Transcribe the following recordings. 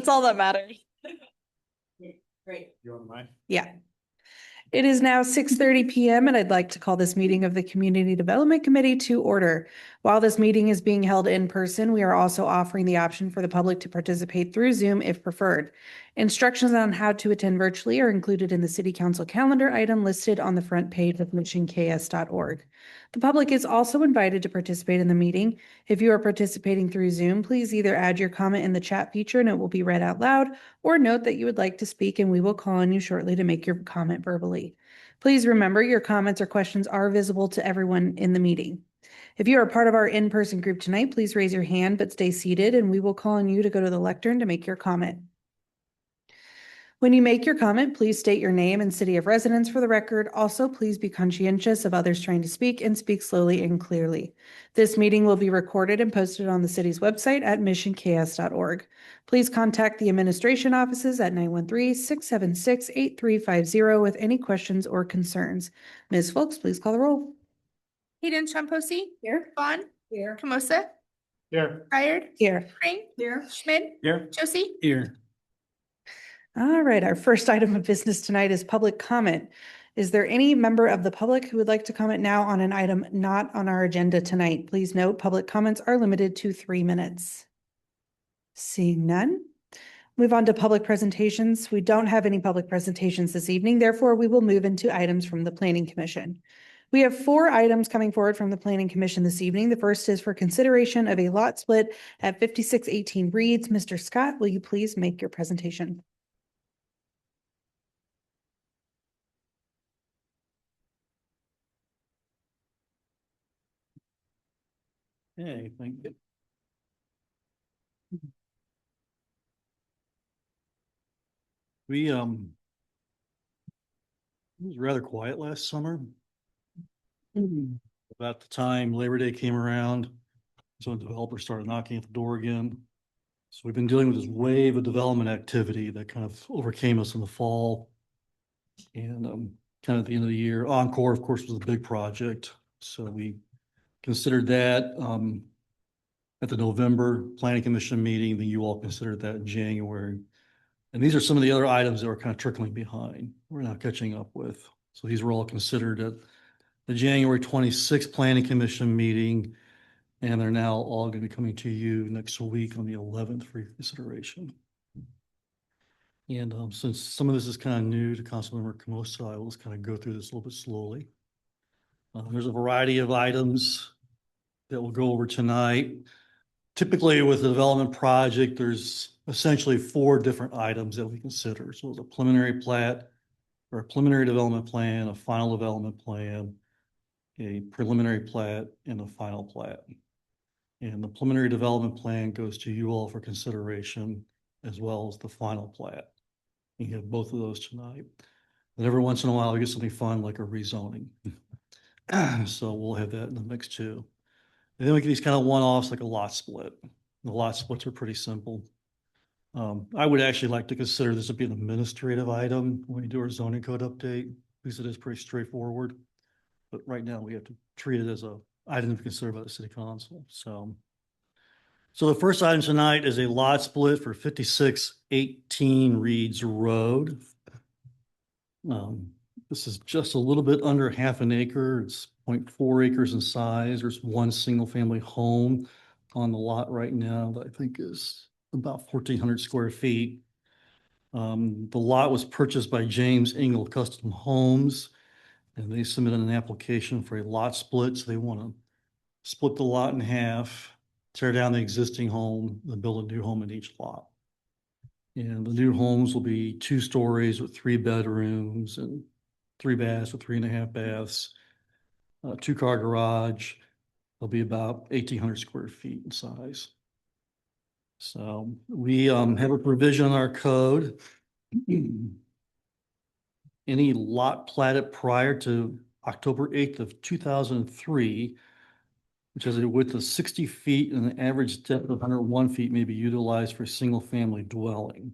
That's all that matters. Great. You want mine? Yeah. It is now 6:30 PM and I'd like to call this meeting of the Community Development Committee to order. While this meeting is being held in person, we are also offering the option for the public to participate through Zoom if preferred. Instructions on how to attend virtually are included in the City Council calendar item listed on the front page of missionks.org. The public is also invited to participate in the meeting. If you are participating through Zoom, please either add your comment in the chat feature and it will be read out loud, or note that you would like to speak and we will call on you shortly to make your comment verbally. Please remember your comments or questions are visible to everyone in the meeting. If you are part of our in-person group tonight, please raise your hand but stay seated and we will call on you to go to the lectern to make your comment. When you make your comment, please state your name and city of residence for the record. Also, please be conscientious of others trying to speak and speak slowly and clearly. This meeting will be recorded and posted on the city's website at missionks.org. Please contact the administration offices at 913-676-8350 with any questions or concerns. Ms. Folks, please call the roll. Hayden Champosi. Here. Vaughn. Here. Camosa. Here. Ryard. Here. Crane. Here. Schmidt. Here. Josie. Here. All right, our first item of business tonight is public comment. Is there any member of the public who would like to comment now on an item not on our agenda tonight? Please note public comments are limited to 3 minutes. Seeing none, move on to public presentations. We don't have any public presentations this evening, therefore we will move into items from the Planning Commission. We have 4 items coming forward from the Planning Commission this evening. The first is for consideration of a lot split at 5618 Reeds. Mr. Scott, will you please make your presentation? Hey, thank you. We it was rather quiet last summer. About the time Labor Day came around, so developers started knocking at the door again. So we've been dealing with this wave of development activity that kind of overcame us in the fall. And kind of at the end of the year, Encore, of course, was a big project. So we considered that at the November Planning Commission meeting. Then you all considered that in January. And these are some of the other items that were kind of trickling behind. We're now catching up with. So these were all considered at the January 26th Planning Commission meeting. And they're now all going to be coming to you next week on the 11th for consideration. And since some of this is kind of new to Councilmember Camosa, I will just kind of go through this a little bit slowly. There's a variety of items that we'll go over tonight. Typically with a development project, there's essentially 4 different items that we consider. So it's a preliminary plat or a preliminary development plan, a final development plan, a preliminary plat, and a final plat. And the preliminary development plan goes to you all for consideration as well as the final plat. You have both of those tonight. And every once in a while we get something fun like a rezoning. So we'll have that in the mix too. And then we get these kind of one-offs like a lot split. The lot splits are pretty simple. I would actually like to consider this to be an administrative item when we do our zoning code update, because it is pretty straightforward. But right now we have to treat it as a item to be considered by the city council. So the first item tonight is a lot split for 5618 Reeds Road. This is just a little bit under half an acre. It's 0.4 acres in size. There's one single family home on the lot right now that I think is about 1,400 square feet. The lot was purchased by James Engel Custom Homes, and they submitted an application for a lot split. So they want to split the lot in half, tear down the existing home, and build a new home in each lot. And the new homes will be 2 stories with 3 bedrooms and 3 baths with 3.5 baths, 2-car garage. They'll be about 1,800 square feet in size. So we have a provision in our code. Any lot platted prior to October 8th of 2003, which has a width of 60 feet and an average depth of 101 feet, may be utilized for a single family dwelling.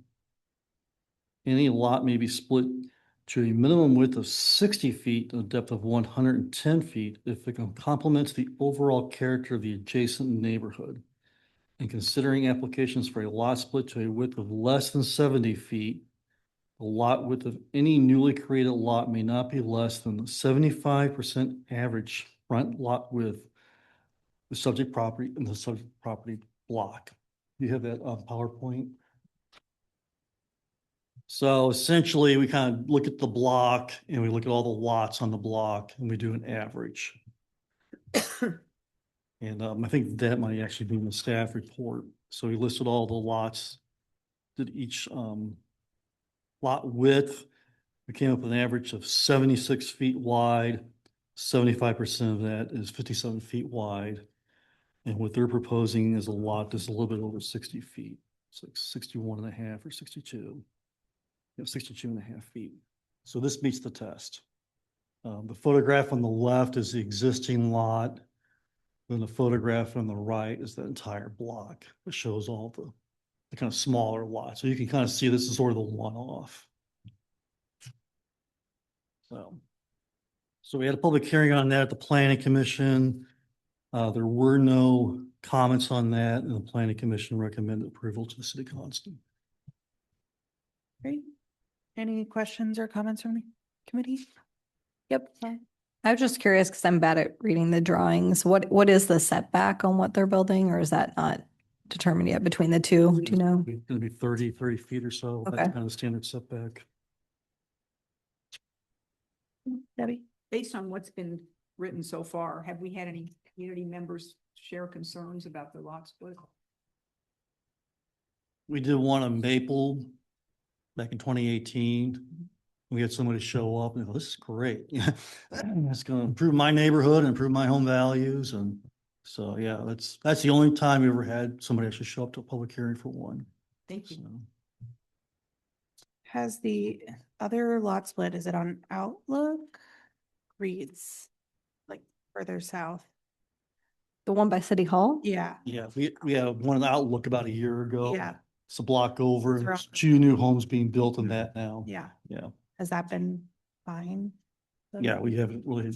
Any lot may be split to a minimum width of 60 feet and a depth of 110 feet if it complements the overall character of the adjacent neighborhood. and considering applications for a lot split to a width of less than 70 feet, the lot width of any newly created lot may not be less than the 75% average front lot width the subject property and the subject property block. You have that PowerPoint? So essentially, we kind of look at the block and we look at all the lots on the block and we do an average. And I think that might actually be in the staff report. So we listed all the lots, did each lot width. We came up with an average of 76 feet wide. 75% of that is 57 feet wide. And what they're proposing is a lot that's a little bit over 60 feet. It's like 61 and a half or 62. 62 and a half feet. So this meets the test. The photograph on the left is the existing lot. Then the photograph on the right is the entire block. It shows all the kind of smaller lots. So you can kind of see this is sort of the one-off. So we had a public hearing on that at the Planning Commission. There were no comments on that, and the Planning Commission recommended approval to the City Council. Great. Any questions or comments from the committee? Yep. I was just curious because I'm bad at reading the drawings. What is the setback on what they're building, or is that not determined yet between the two? Do you know? It's going to be 30 feet or so. That's Okay. kind of the standard setback. Debbie? Based on what's been written so far, have we had any community members share concerns about the lot split? We did one on Maple back in 2018. We had somebody show up and go, this is great. It's going to improve my neighborhood and improve my home values. And so, yeah, that's the only time we ever had somebody actually show up to a public hearing for one. Thank you. So, Has the other lot split, is it on Outlook? Reads like further south. The one by City Hall? Yeah, yeah, we had one in the Outlook about a year ago. yeah, It's a block over. It's There's around- 2 new homes being built in that now. yeah. Yeah. Has that been fine? Yeah, we haven't really,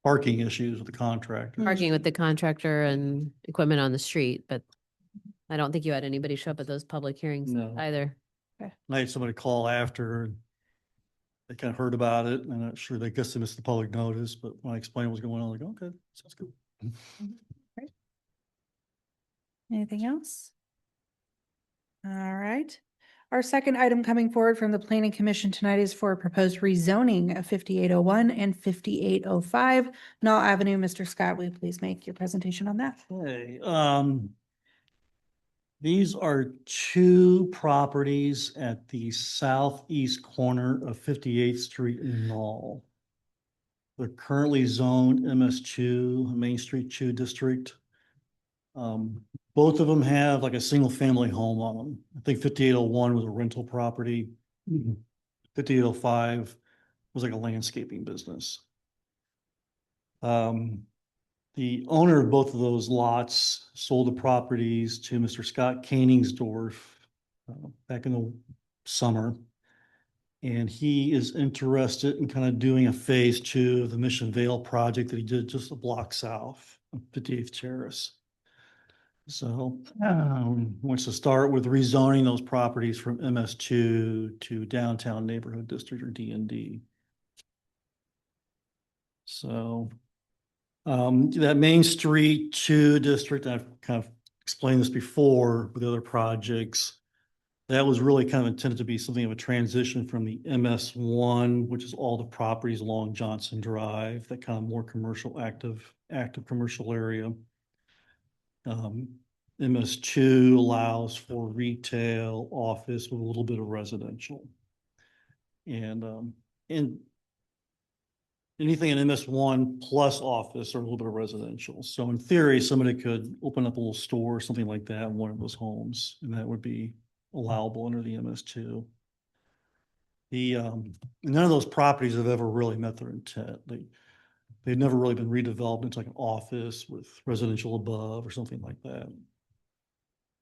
parking issues with the contractor. Parking with the contractor and equipment on the street, but I don't think you had anybody show up at those public hearings No. either. I had somebody call after and they kind of heard about it. I'm not sure, they guess they missed the public notice, but when I explained what was going on, like, okay, sounds good. Anything else? All right. Our second item coming forward from the Planning Commission tonight is for a proposed rezoning of 5801 and 5805 Knoll Avenue. Mr. Scott, will you please make your presentation on that? Okay, these are 2 properties at the southeast corner of 58th Street in Knoll. They're currently zoned MS2, Main Street 2 District. Both of them have like a single family home on them. I think 5801 was a rental property. 5805 was like a landscaping business. The owner of both of those lots sold the properties to Mr. Scott Koenigsdorf back in the summer. And he is interested in kind of doing a phase 2 of the Mission Vale project that he did just a block south of 58th Terrace. So wants to start with rezoning those properties from MS2 to Downtown Neighborhood District, or DND. So that Main Street 2 district, I've kind of explained this before with other projects, that was really kind of intended to be something of a transition from the MS1, which is all the properties along Johnson Drive, that kind of more commercial, active commercial area. MS2 allows for retail, office with a little bit of residential. And anything in MS1 plus office or a little bit of residential. So in theory, somebody could open up a little store or something like that in one of those homes, and that would be allowable under the MS2. None of those properties have ever really met their intent. They've never really been redeveloped into like an office with residential above or something like that.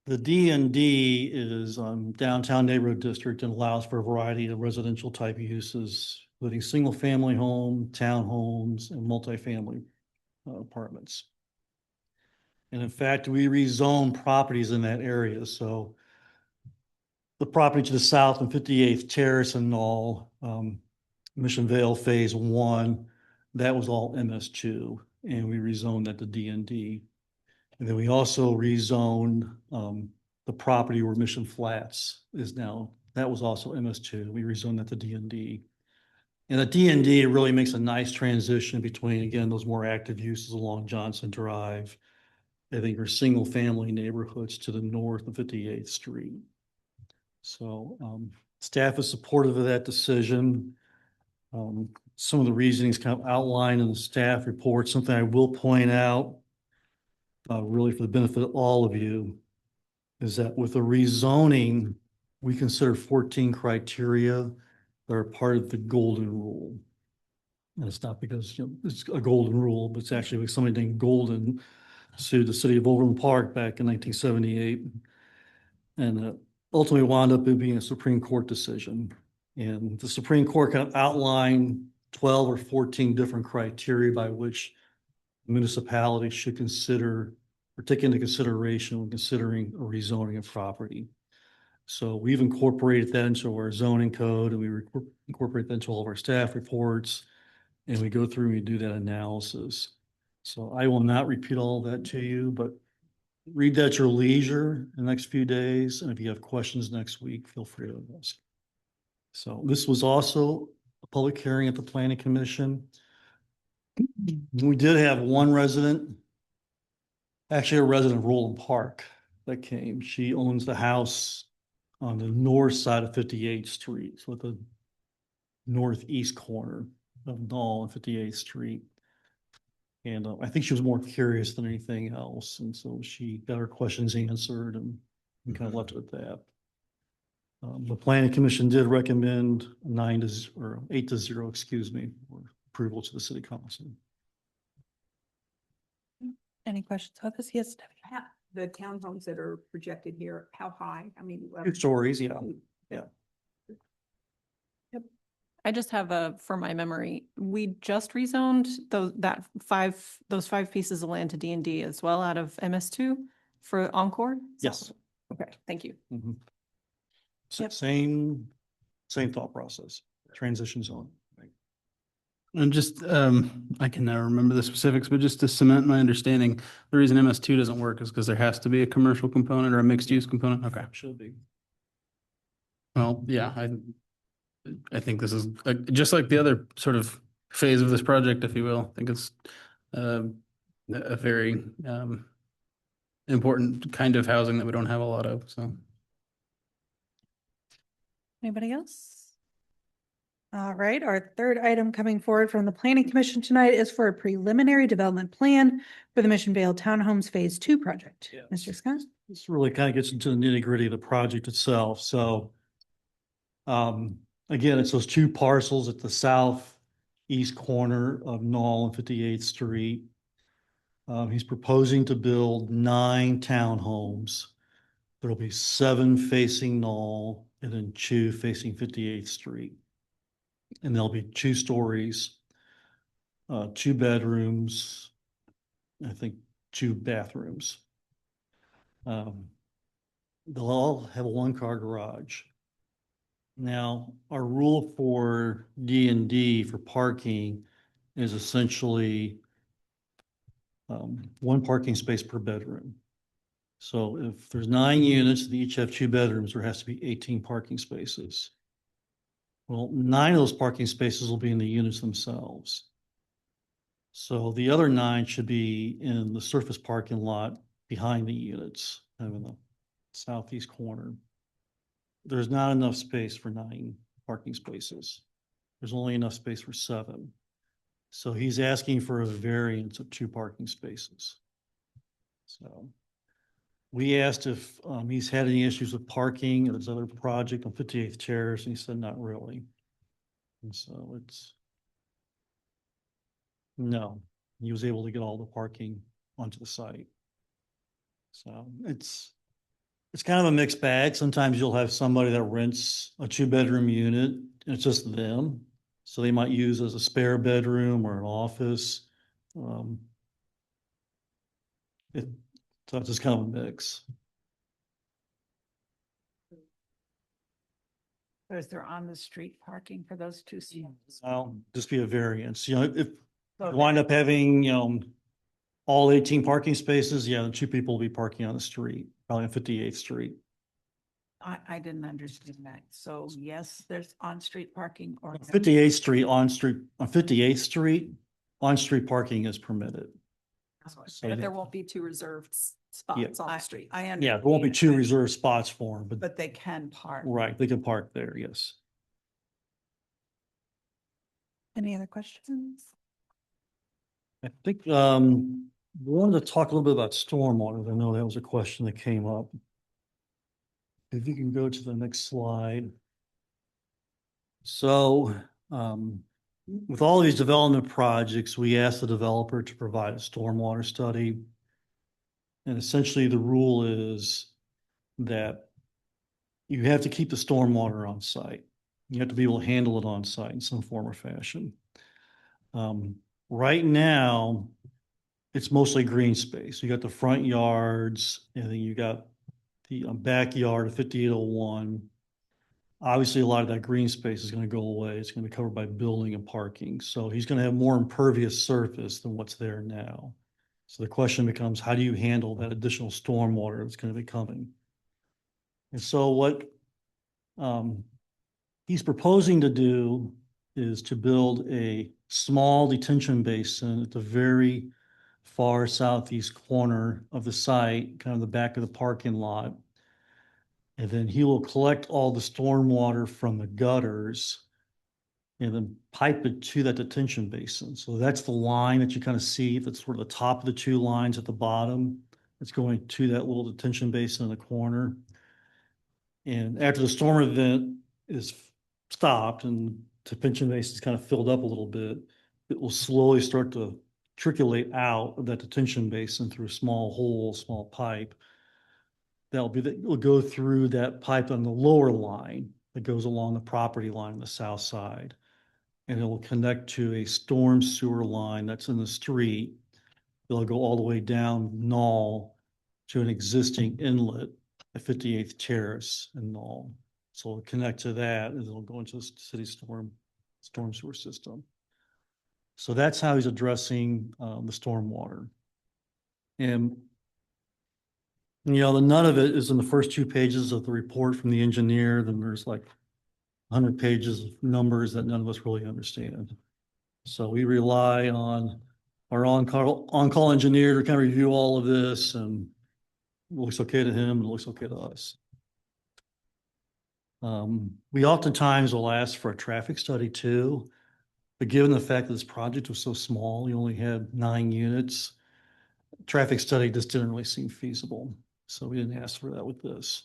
The DND is Downtown Neighborhood District and allows for a variety of residential type uses, including single family home, townhomes, and multifamily apartments. And in fact, we rezoned properties in that area, so the property to the south on 58th Terrace and all, Mission Vale Phase 1, that was all MS2, and we rezoned that to DND. And then we also rezoned the property where Mission Flats is now, that was also MS2. We rezoned that to DND. And the DND really makes a nice transition between, again, those more active uses along Johnson Drive. I think are single-family neighborhoods to the north of 58th Street. So staff is supportive of that decision. Some of the reasonings kind of outlined in the staff report. Something I will point out, really for the benefit of all of you, is that with the rezoning, we consider 14 criteria that are part of the golden rule. And it's not because it's a golden rule, but it's actually like somebody named Golden sued the city of Overland Park back in 1978. And ultimately wound up being a Supreme Court decision. And the Supreme Court kind of outlined 12 or 14 different criteria by which municipalities should consider or take into consideration when considering a rezoning of property. So we've incorporated that into our zoning code, and we incorporate that into all of our staff reports, and we go through and we do that analysis. So I will not repeat all that to you, but read that at your leisure in the next few days. And if you have questions next week, feel free to ask. So this was also a public hearing at the Planning Commission. We did have one resident, actually a resident of Roland Park that came. She owns the house on the north side of 58th Street, so at the northeast corner of Knoll and 58th Street. And I think she was more curious than anything else. And so she got her questions answered and kind of left it at that. The Planning Commission did recommend 8-0, excuse me, for approval to the City Council. Any questions about this? Yes, Debbie. The townhomes that are projected here, how high? I mean. 2 stories, yeah. I just have for my memory, we just rezoned those 5 pieces of land to D&D as well out of MS2 for Encore? Yes. Okay, thank you. Mhm. Yep. Same thought process, transition zone. And just, I can never remember the specifics, but just to cement my understanding, the reason MS2 doesn't work is because there has to be a commercial component or a mixed use component. Okay. Should be. Well, yeah, I think this is just like the other sort of phase of this project, if you will. I think it's a very important kind of housing that we don't have a lot of, so. Anybody else? All right, our third item coming forward from the Planning Commission tonight is for a preliminary development plan for the Mission Vale Townhomes Phase 2 project. Yes. Mr. Scott? This really kind of gets into the nitty gritty of the project itself. So again, it's those 2 parcels at the southeast corner of Knoll and 58th Street. He's proposing to build 9 townhomes. There'll be 7 facing Knoll and then 2 facing 58th Street. And there'll be 2 stories, 2 bedrooms, I think 2 bathrooms. They'll all have a 1-car garage. Now, our rule for D&D for parking is essentially 1 parking space per bedroom. So if there's 9 units, they each have 2 bedrooms, there has to be 18 parking spaces. Well, 9 of those parking spaces will be in the units themselves. So the other 9 should be in the surface parking lot behind the units, kind of in the southeast corner. There's not enough space for 9 parking spaces. There's only enough space for 7. So he's asking for a variance of 2 parking spaces. So we asked if he's had any issues with parking at his other project on 58th Terrace, and he said not really. And so no, he was able to get all the parking onto the site. So it's kind of a mixed bag. Sometimes you'll have somebody that rents a 2-bedroom unit and it's just them. So they might use as a spare bedroom or an office. So it's just kind of a mix. So is there on the street parking for those two spots? Just be a variance, you know, if you So wind up having, all 18 parking spaces, yeah, the two people will be parking on the street, probably on 58th Street. I didn't understand that. So yes, there's on-street parking or. 58th Street, on 58th Street, on-street parking is permitted. So, But there won't be two reserved spots on the street. I yeah, understand. there won't be two reserved spots for them, but, But they can park. right, they can park there, yes. Any other questions? I think, wanted to talk a little bit about stormwater. I know that was a question that came up. If you can go to the next slide. So, with all these development projects, we asked the developer to provide a stormwater study. And essentially the rule is that you have to keep the stormwater on site. You have to be able to handle it on site in some form or fashion. Right now, it's mostly green space. You got the front yards, and then you got the backyard of 5801. Obviously, a lot of that green space is going to go away. It's going to be covered by building and parking. So he's going to have more impervious surface than what's there now. So the question becomes, how do you handle that additional stormwater that's going to be coming? And so what he's proposing to do is to build a small detention basin at the very far southeast corner of the site, kind of the back of the parking lot. And then he will collect all the stormwater from the gutters and then pipe it to that detention basin. So that's the line that you kind of see. That's sort of the top of the two lines at the bottom. It's going to that little detention basin in the corner. And after the storm event is stopped and the detention basin is kind of filled up a little bit, it will slowly start to trickle out of that detention basin through a small hole, small pipe. It'll go through that pipe on the lower line that goes along the property line on the south side. And it will connect to a storm sewer line that's in the street. It'll go all the way down Knoll to an existing inlet at 58th Terrace in Knoll. So it'll connect to that and it'll go into the city storm sewer system. So that's how he's addressing the stormwater. And the none of it is in the first 2 pages of the report from the engineer. Then there's like 100 pages of numbers that none of us really understand. So we rely on our on-call engineer to kind of review all of this, and it looks okay to him and it looks okay to us. We oftentimes will ask for a traffic study too, but given the fact that this project was so small, you only had 9 units, traffic study just didn't really seem feasible. So we didn't ask for that with this.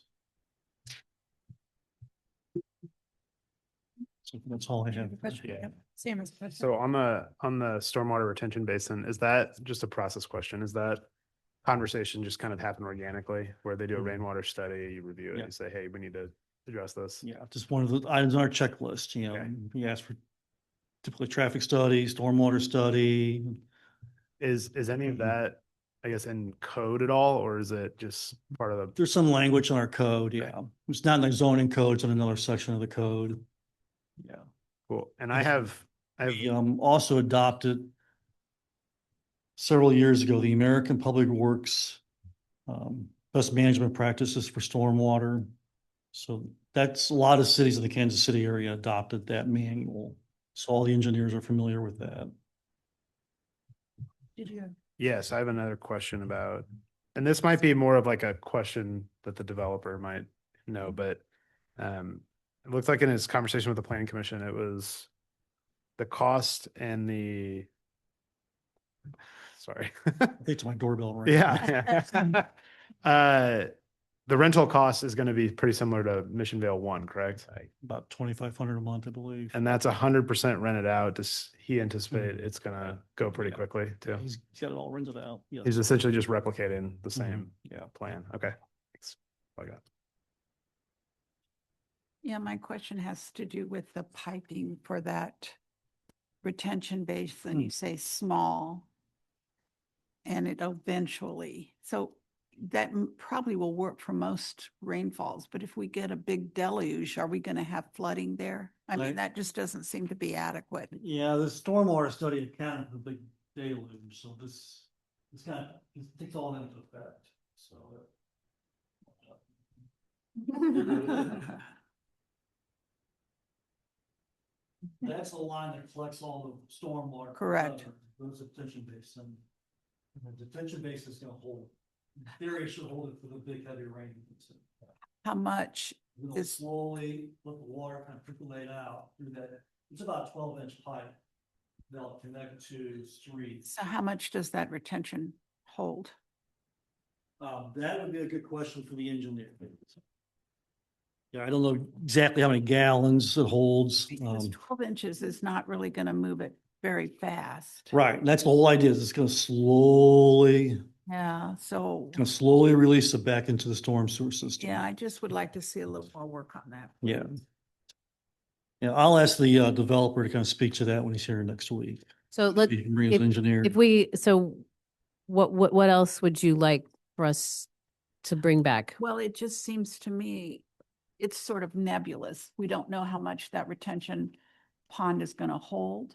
So that's all I have. Yeah. Sam has a question. So on the stormwater retention basin, is that just a process question? Is that conversation just kind of happen organically where they do a rainwater study, you review it, Yeah. you say, hey, we need to address this? Yeah, just one of the items on our checklist, Okay. we ask for typically traffic study, stormwater study. Is any of that, I guess, in code at all, or is it just part of the? There's some language in our code, yeah. It's not in the zoning code, it's in another section of the code. Yeah. Cool. And I have, We also adopted several years ago, the American Public Works best management practices for stormwater. So that's a lot of cities in the Kansas City area adopted that manual. So all the engineers are familiar with that. Did you? yes, I have another question about, and this might be more of like a question that the developer might know, but it looks like in his conversation with the planning commission, it was the cost and sorry. It's my doorbell right Yeah. The rental cost is going to be pretty similar to Mission Vale 1, correct? About 2,500 a month, I believe. And that's 100% rented out. Does he anticipate it's going to go pretty Yeah. quickly too? He's got it all rented out. Yes. He's essentially just replicating the same Yeah. plan. Okay. Thanks. I got it. Yeah, my question has to do with the piping for that retention basin. You say small. And it eventually, so that probably will work for most rainfalls, but if we get a big deluge, are we going to have flooding there? I mean, Right. that just doesn't seem to be adequate. Yeah, the stormwater study accounted for the big deluge, so this takes all that into effect, so. That's the line that collects all the stormwater. Correct. Those detention basin. And the detention basin is gonna hold, in theory, it should hold it for the big heavy rain. How much We'll is, slowly let the water kind of percolate out through that, it's about a 12-inch pipe. They'll connect to streets. so how much does that retention hold? That would be a good question for the engineer. Yeah, I don't know exactly how many gallons it holds. Because 12 inches is not really going to move it very fast. Right, and that's the whole idea, is it's gonna slowly release it back into the storm sewer system. yeah, I just would like to see a little more work on that. Yeah. Yeah, I'll ask the developer to kind of speak to that when he's here next week. So let, He can bring his engineer. if we, so what else would you like for us to bring back? Well, it just seems to me, it's sort of nebulous. We don't know how much that retention pond is going to hold.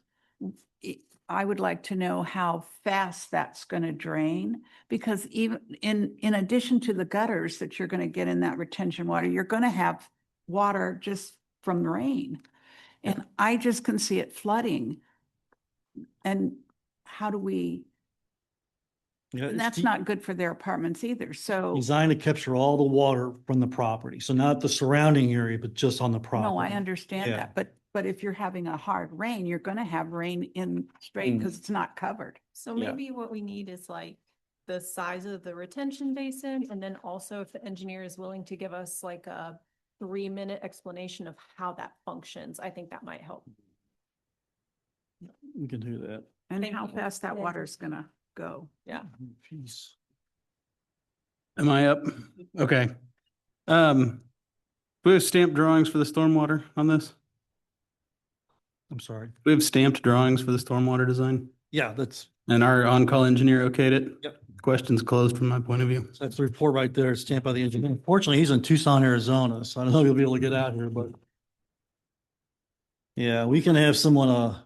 I would like to know how fast that's going to drain, because even in addition to the gutters that you're going to get in that retention water, you're going to have water just from rain. And I just can see it flooding. And how do we, Yeah, and it's that's not good for their apartments either. So. designed to capture all the water from the property, so not the surrounding area, but just on the property. No, I understand Yeah. that, but if you're having a hard rain, you're gonna have rain in straight because it's not covered. So Yeah. maybe what we need is like the size of the retention basin, and then also if the engineer is willing to give us like a 3-minute explanation of how that functions, I think that might help. We can do that. And Thank how you. fast that water's gonna go. Yeah. Jeez. Am I up? Okay. We have stamped drawings for the stormwater on this? I'm sorry. We have stamped drawings for the stormwater design? Yeah, that's And our on-call engineer okayed it? Yep. Questions closed from my point of view. that's the report right there, stamped by the engineer. Unfortunately, he's in Tucson, Arizona, so I don't know if he'll be able to get out here, but yeah, we can have someone,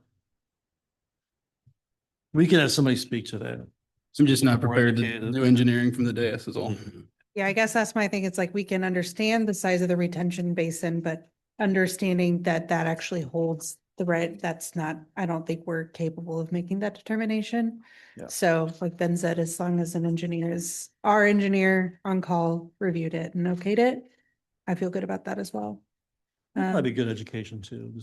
we can have somebody speak to that. I'm just not More prepared to educated. do engineering from the dais is all. Yeah, I guess that's my thing. It's like we can understand the size of the retention basin, but understanding that that actually holds the right, that's not, I don't think we're capable of making that determination. Yeah. So like Ben said, as long as an engineer is, our engineer on call reviewed it and okayed it, I feel good about that as well. That'd be good education too.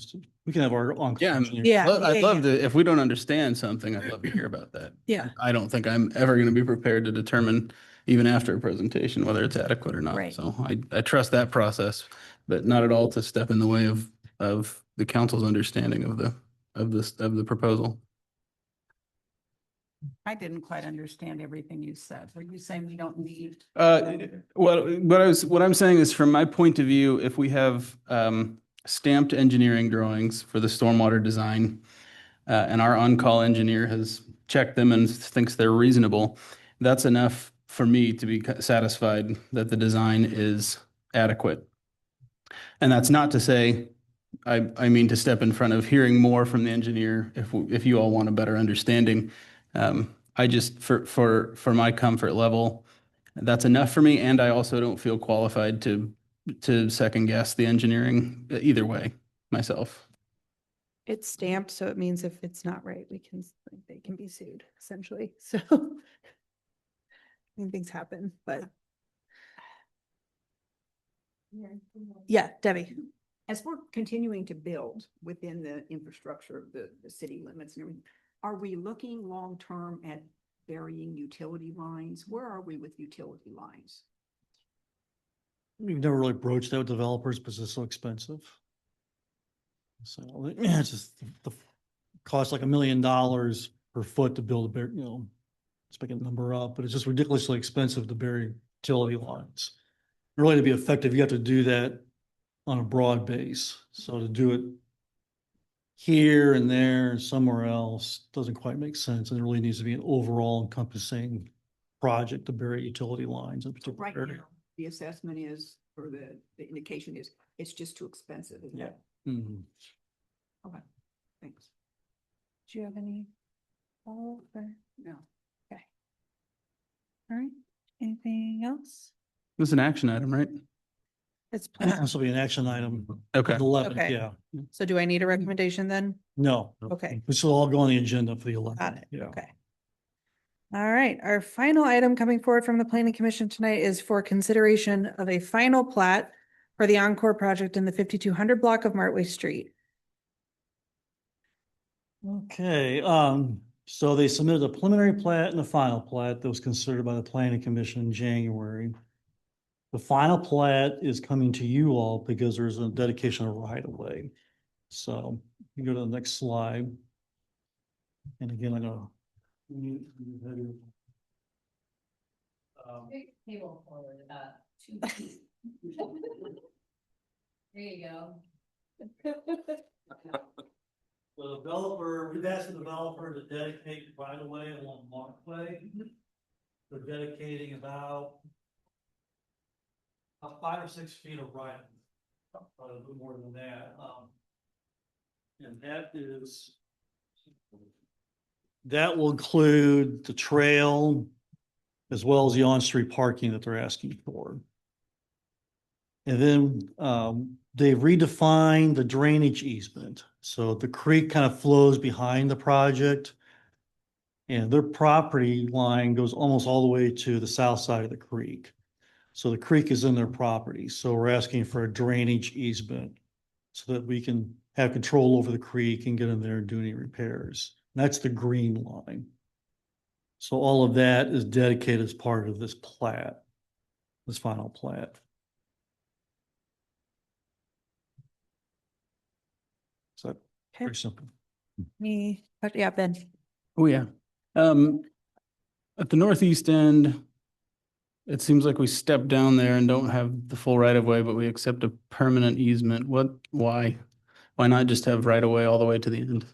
We can have our on. Yeah, Yeah, I'd yeah, love to, if we don't understand something, I'd love to hear about that. Yeah. I don't think I'm ever going to be prepared to determine, even after a presentation, whether it's adequate or not. Right. So I trust that process, but not at all to step in the way of the council's understanding of the proposal. I didn't quite understand everything you said. Were you saying we don't need? What I'm saying is, from my point of view, if we have stamped engineering drawings for the stormwater design, and our on-call engineer has checked them and thinks they're reasonable, that's enough for me to be satisfied that the design is adequate. And that's not to say, I mean to step in front of hearing more from the engineer if you all want a better understanding. I just, for my comfort level, that's enough for me. And I also don't feel qualified to second guess the engineering either way myself. It's stamped, so it means if it's not right, they can be sued essentially. So I mean, things happen, but yeah, Debbie. As we're continuing to build within the infrastructure of the city limits and everything, are we looking long-term at burying utility lines? Where are we with utility lines? We've never really broached that with developers because it's so expensive. So it's just the cost like $1 million per foot to build let's make a number up, but it's just ridiculously expensive to bury utility lines. Really, to be effective, you have to do that on a broad base. So to do it here and there and somewhere else doesn't quite make sense. And it really needs to be an overall encompassing project to bury utility lines in a So particular right area. now, the assessment is, or the indication is, it's just too expensive. Is that- Mhm. Okay, thanks. Do you have any follow-up or? No. Okay. All right, anything else? This is an action item, right? It's, This will be an action item. Okay. The 11th, Okay. yeah. so do I need a recommendation then? No. Okay. This will all go on the agenda for the 11th. Got it. Yeah. Okay. All right, our final item coming forward from the planning commission tonight is for consideration of a final plat for the Encore project in the 5200 block of Martway Street. Okay, so they submitted a preliminary plat and a final plat that was considered by the planning commission in January. The final plat is coming to you all because there's a dedication of right of way. So you go to the next slide. And again, I know. Table forward about 2 feet. There you go. The developer, we've asked the developer to dedicate right of way along Markway. They're dedicating about 5 or 6 feet of right, probably a little more than that. And that will include the trail as well as the on-street parking that they're asking for. And then they've redefined the drainage easement. So the creek kind of flows behind the project. And their property line goes almost all the way to the south side of the creek. So the creek is in their property. So we're asking for a drainage easement so that we can have control over the creek and get in there and do any repairs. And that's the green line. So all of that is dedicated as part of this plat, this final plat. So pretty simple. Me, but yeah, Ben. Oh, yeah. At the northeast end, it seems like we step down there and don't have the full right of way, but we accept a permanent easement. Why? Why not just have right of way all the way to the end?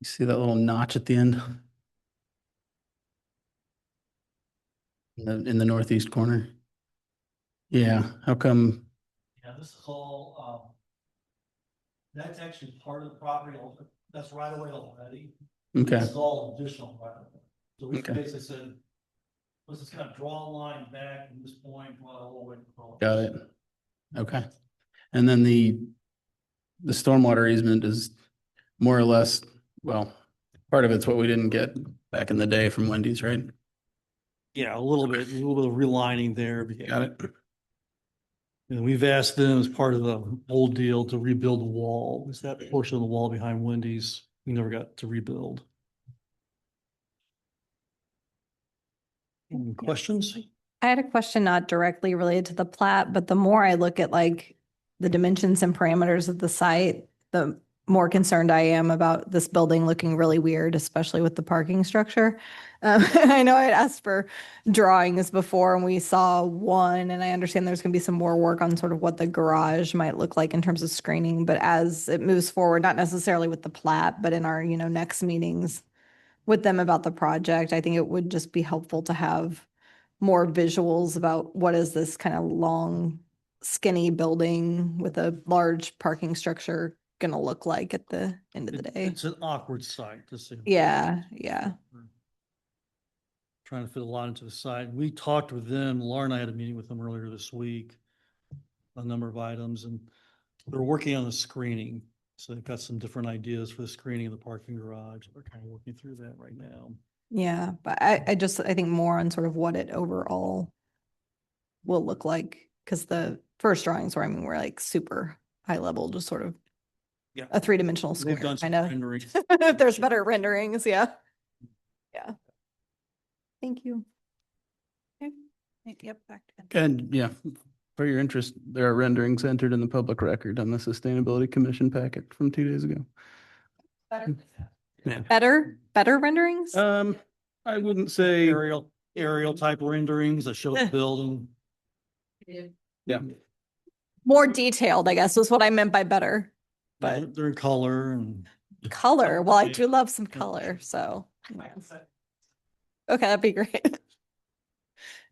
You see that little notch at the end? In the northeast corner? Yeah, how come? Yeah, this is all, that's actually part of the property, that's right away already. Okay, This is all additional right away. So we Okay. basically said, let's just kind of draw a line back from this point, all the way across. got it. Okay. And then the stormwater easement is more or less, well, part of it's what we didn't get back in the day from Wendy's, right? Yeah, a little bit of realigning there. Got it. And we've asked them as part of the whole deal to rebuild the wall. Is that portion of the wall behind Wendy's? We never got to rebuild. Any questions? I had a question not directly related to the plat, but the more I look at like the dimensions and parameters of the site, the more concerned I am about this building looking really weird, especially with the parking structure. I know I asked for drawings before and we saw one, and I understand there's going to be some more work on sort of what the garage might look like in terms of screening, but as it moves forward, not necessarily with the plat, but in our, next meetings with them about the project, I think it would just be helpful to have more visuals about what is this kind of long, skinny building with a large parking structure going to look like at the end of the day. It's an awkward site to see. Yeah. Trying to fit a lot into the site. We talked with them, Laura and I had a meeting with them earlier this week, a number of items, and they're working on the screening. So they've got some different ideas for the screening of the parking garage. We're kind of working through that right now. Yeah. But I think more on sort of what it overall will look like. Cause the first drawings were like super high level, just sort of Yeah. a 3-dimensional They've square done some kind of. renderings. If there's better renderings, yeah. Yeah. Thank you. Yep, back to Ben. And yeah, for your interest, there are renderings entered in the public record on the Sustainability Commission packet from 2 days ago. Yeah. Better renderings? I wouldn't say, Aerial type renderings that show the building. yeah, More detailed, I guess, was what I meant by better. But they're in color and. Color. Well, I do love some color, so. Okay, that'd be great.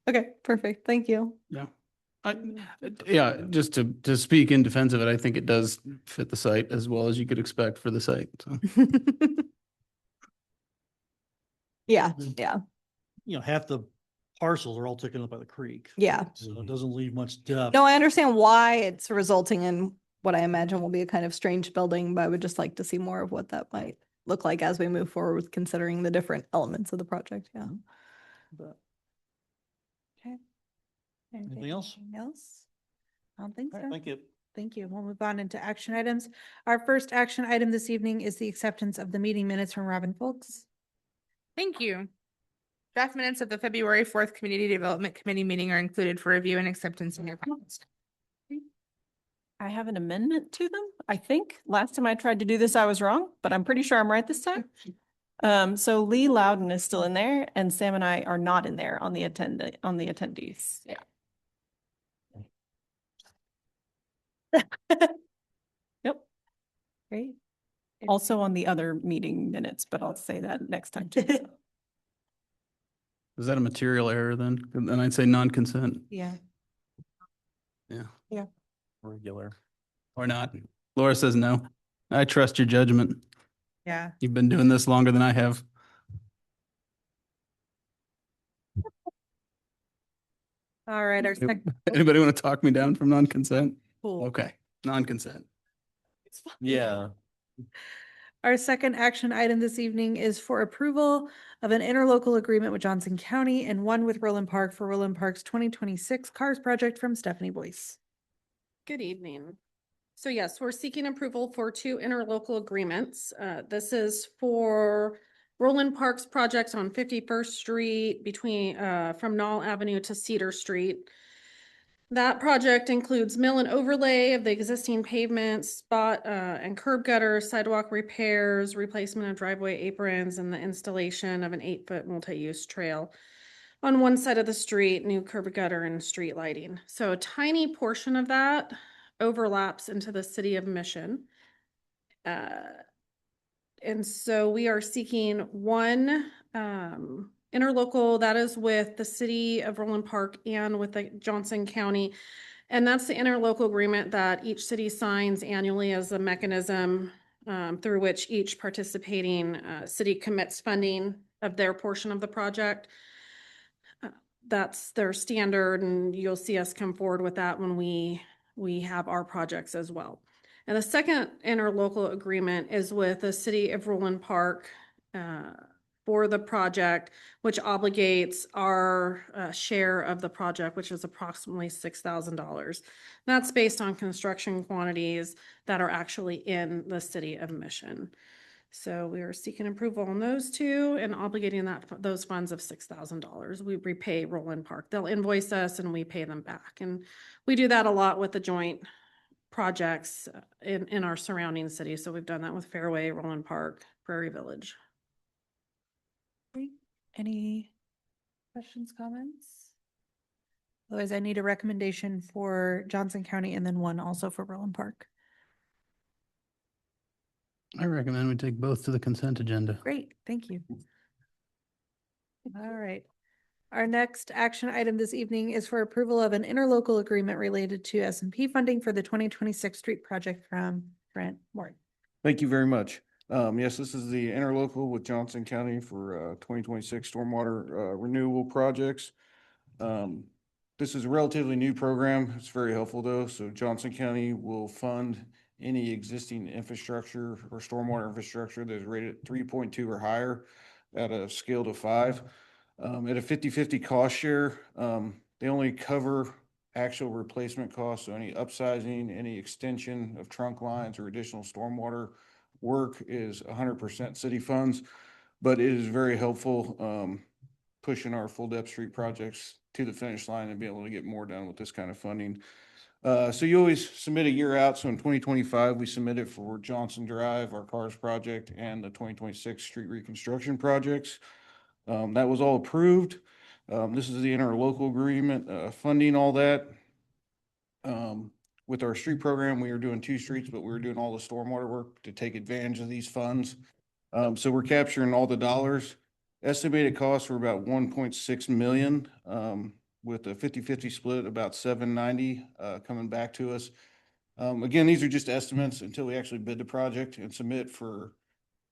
Okay, perfect. Thank you. Yeah. Yeah, just to speak in defense of it, I think it does fit the site as well as you could expect for the site. So. Yeah, yeah, You know, half the parcels are all taken up by the creek. yeah. So it doesn't leave much depth. No, I understand why it's resulting in what I imagine will be a kind of strange building, but I would just like to see more of what that might look like as we move forward with considering the different elements of the project. Yeah. But Anything else? Else? I don't think all so. right, thank you. Thank you. We'll move on into action items. Our first action item this evening is the acceptance of the meeting minutes from Robin Folks. Thank you. Draft minutes of the February 4th Community Development Committee meeting are included for review and acceptance in your files. I have an amendment to them. I think last time I tried to do this, I was wrong, but I'm pretty sure I'm right this time. So Lee Loudon is still in there and Sam and I are not in there on the attendees. Yeah. Yep. Great. Also on the other meeting minutes, but I'll say that next time too. so. Is that a material error then? Then I'd say non-consent. Yeah. Yeah. Regular. Or not. Laura says no. I trust your judgment. Yeah. You've been doing this longer than I have. All right. Our second. Anybody want to talk me down from non-consent? Cool. Okay, non-consent. Yeah. Our second action item this evening is for approval of an interlocal agreement with Johnson County and one with Roland Park for Roland Park's 2026 Cars project from Stephanie Boyce. Good evening. So yes, we're seeking approval for two interlocal agreements. This is for Roland Park's project on 51st Street between, from Knoll Avenue to Cedar Street. That project includes mill and overlay of the existing pavement, spot and curb gutter, sidewalk repairs, replacement of driveway aprons, and the installation of an 8-foot multi-use trail on one side of the street, new curb gutter and street lighting. So a tiny portion of that overlaps into the city of Mission. And so we are seeking one interlocal that is with the city of Roland Park and with the Johnson County. And that's the interlocal agreement that each city signs annually as a mechanism through which each participating city commits funding of their portion of the project. That's their standard, and you'll see us come forward with that when we have our projects as well. And the second interlocal agreement is with the city of Roland Park for the project, which obligates our share of the project, which is approximately $6,000. That's based on construction quantities that are actually in the city of Mission. So we are seeking approval on those two and obligating those funds of $6,000. We repay Roland Park. They'll invoice us and we pay them back. And we do that a lot with the joint projects in our surrounding cities. So we've done that with Fairway, Roland Park, Prairie Village. Any questions, comments? Otherwise, I need a recommendation for Johnson County and then one also for Roland Park. I recommend we take both to the consent agenda. Great, thank you. All right. Our next action item this evening is for approval of an interlocal agreement related to S&P funding for the 2026 street project from Brent Morton. Thank you very much. Yes, this is the interlocal with Johnson County for 2026 stormwater renewal projects. This is a relatively new program. It's very helpful though. So Johnson County will fund any existing infrastructure or stormwater infrastructure that is rated 3.2 or higher at a scale of 5. At a 50-50 cost share, they only cover actual replacement costs. So any upsizing, any extension of trunk lines or additional stormwater work is 100% city funds, but it is very helpful pushing our full depth street projects to the finish line and be able to get more done with this kind of funding. So you always submit a year out. So in 2025, we submitted for Johnson Drive, our CARS project, and the 2026 street reconstruction projects. That was all approved. This is the interlocal agreement funding all that. With our street program, we were doing 2 streets, but we were doing all the stormwater work to take advantage of these funds. So we're capturing all the dollars Estimated costs were about 1.6 million, with a 50-50 split, about 790, coming back to us. Again, these are just estimates until we actually bid the project and submit for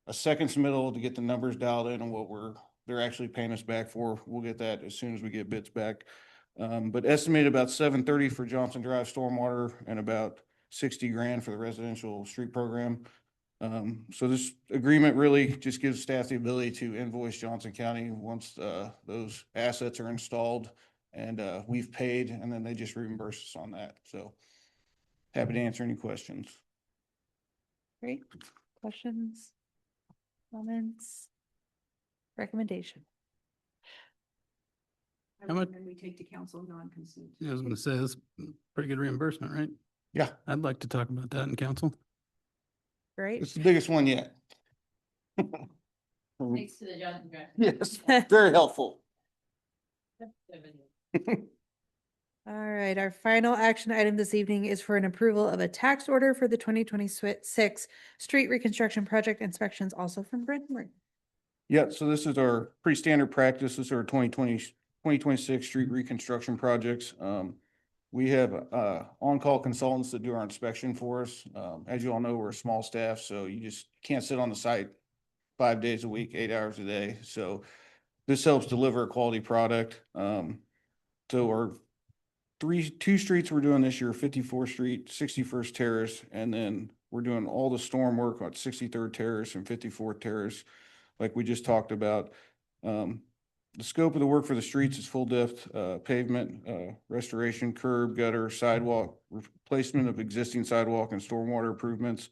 a second submittal to get the numbers dialed in on what they're actually paying us back for. We'll get that as soon as we get bids back. But estimated about 730 for Johnson Drive stormwater and about 60 grand for the residential street program. So this agreement really just gives staff the ability to invoice Johnson County once those assets are installed and we've paid, and then they just reimburse us on that. So happy to answer any questions. Great. Questions? Comments? Recommendation? How much- And we take to council non-consent. I was gonna say, that's pretty good reimbursement, right? Yeah, I'd like to talk about that in council. Great. it's the biggest one yet. Thanks to the Johnson Drive. Yes, very helpful. All right, our final action item this evening is for an approval of a tax order for the 2026 street reconstruction project inspections, also from Brent Moore. Yeah, so this is our pretty standard practice. This is our 2026 street reconstruction projects. We have on-call consultants that do our inspection for us. As you all know, we're a small staff, so you just can't sit on the site 5 days a week, 8 hours a day. So this helps deliver a quality product. So our two streets we're doing this year, 54th Street, 61st Terrace, and then we're doing all the storm work on 63rd Terrace and 54th Terrace, like we just talked about. The scope of the work for the streets is full depth pavement, restoration, curb, gutter, sidewalk, replacement of existing sidewalk and stormwater improvements.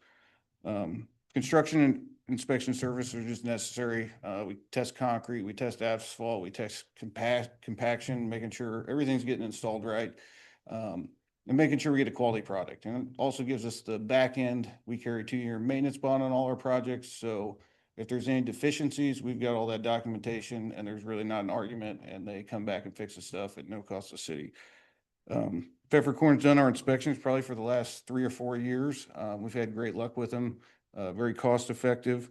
Construction and inspection services are just necessary. We test concrete, we test asphalt, we test compaction, making sure everything's getting installed right. And making sure we get a quality product. And it also gives us the back end. We carry 2-year maintenance bond on all our projects. So if there's any deficiencies, we've got all that documentation and there's really not an argument, and they come back and fix the stuff at no cost to the city. Pfeffercorn's done our inspections probably for the last 3 or 4 years. We've had great luck with them, very cost effective.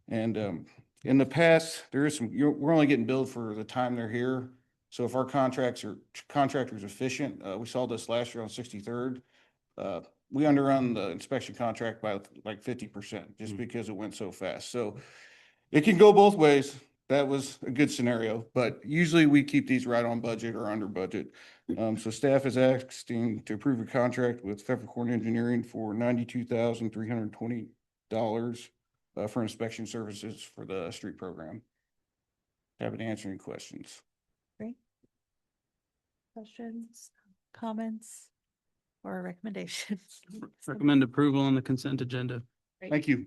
And in the past, we're only getting billed for the time they're here. So if our contractor's efficient, we saw this last year on 63rd. We underrun the inspection contract by like 50% just because it went so fast. So it can go both ways. That was a good scenario, but usually we keep these right on budget or under budget. So staff is asking to approve a contract with Pfeffercorn Engineering for $92,320 for inspection services for the street program. Happy to answer any questions. Great. Questions, comments, or recommendations? Recommend approval on the consent agenda. Thank you.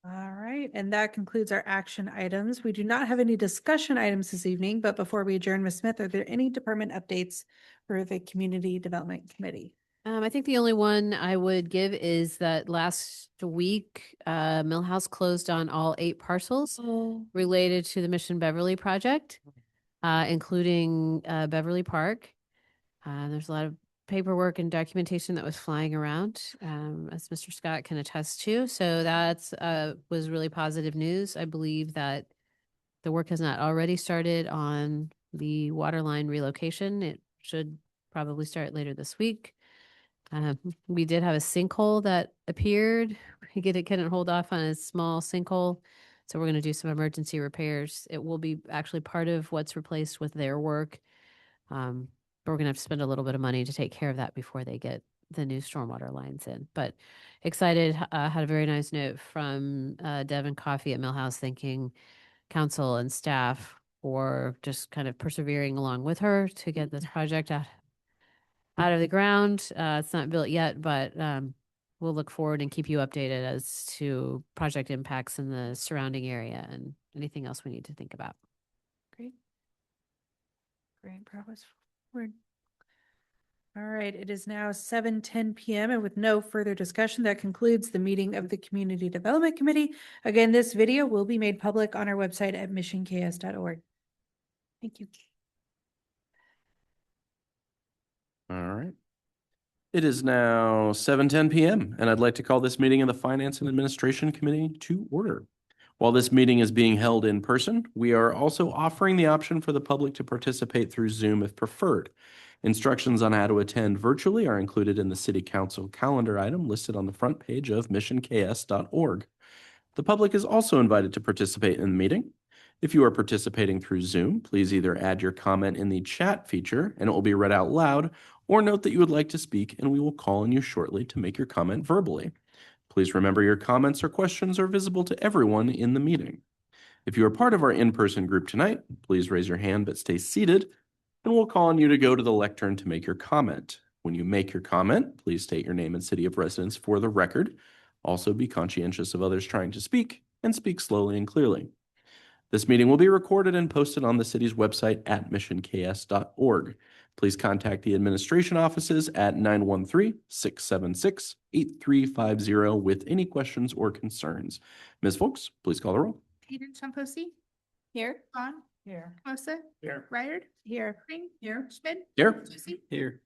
All right, and that concludes our action items. We do not have any discussion items this evening, but before we adjourn, Ms. Smith, are there any department updates for the Community Development Committee? I think the only one I would give is that last week, Millhouse closed on all 8 parcels related to the Mission Beverly project, including Beverly Park. There's a lot of paperwork and documentation that was flying around, as Mr. Scott can attest to. So that's was really positive news. I believe that the work has not already started on the water line relocation. It should probably start later this week. We did have a sinkhole that appeared. We couldn't hold off on a small sinkhole. So we're going to do some emergency repairs. It will be actually part of what's replaced with their work. But we're going to have to spend a little bit of money to take care of that before they get the new stormwater lines in. But excited, had a very nice note from Devin Coffey at Millhouse thanking council and staff for just kind of persevering along with her to get this project out of the ground. It's not built yet, but we'll look forward and keep you updated as to project impacts in the surrounding area and anything else we need to think about. Great. Great progress forward. All right, it is now 7:10 p.m. and with no further discussion, that concludes the meeting of the Community Development Committee. Again, this video will be made public on our website at missionks.org. Thank you. All right. It is now 7:10 p.m. and I'd like to call this meeting of the Finance and Administration Committee to order. While this meeting is being held in person, we are also offering the option for the public to participate through Zoom if preferred. Instructions on how to attend virtually are included in the City Council calendar item listed on the front page of missionks.org. The public is also invited to participate in the meeting. If you are participating through Zoom, please either add your comment in the chat feature and it will be read out loud, or note that you would like to speak and we will call on you shortly to make your comment verbally. Please remember your comments or questions are visible to everyone in the meeting. If you are part of our in-person group tonight, please raise your hand but stay seated, and we'll call on you to go to the lectern to make your comment. When you make your comment, please state your name and city of residence for the record. Also, be conscientious of others trying to speak and speak slowly and clearly. This meeting will be recorded and posted on the city's website at missionks.org. Please contact the administration offices at 913-676-8350 with any questions or concerns. Ms. Folks, please call the roll. Hayden Chomposi, Here. Vaughn, Here. Mosa, Here. Ryder, here, Green, here, Schmidt, Here. Susie. Here.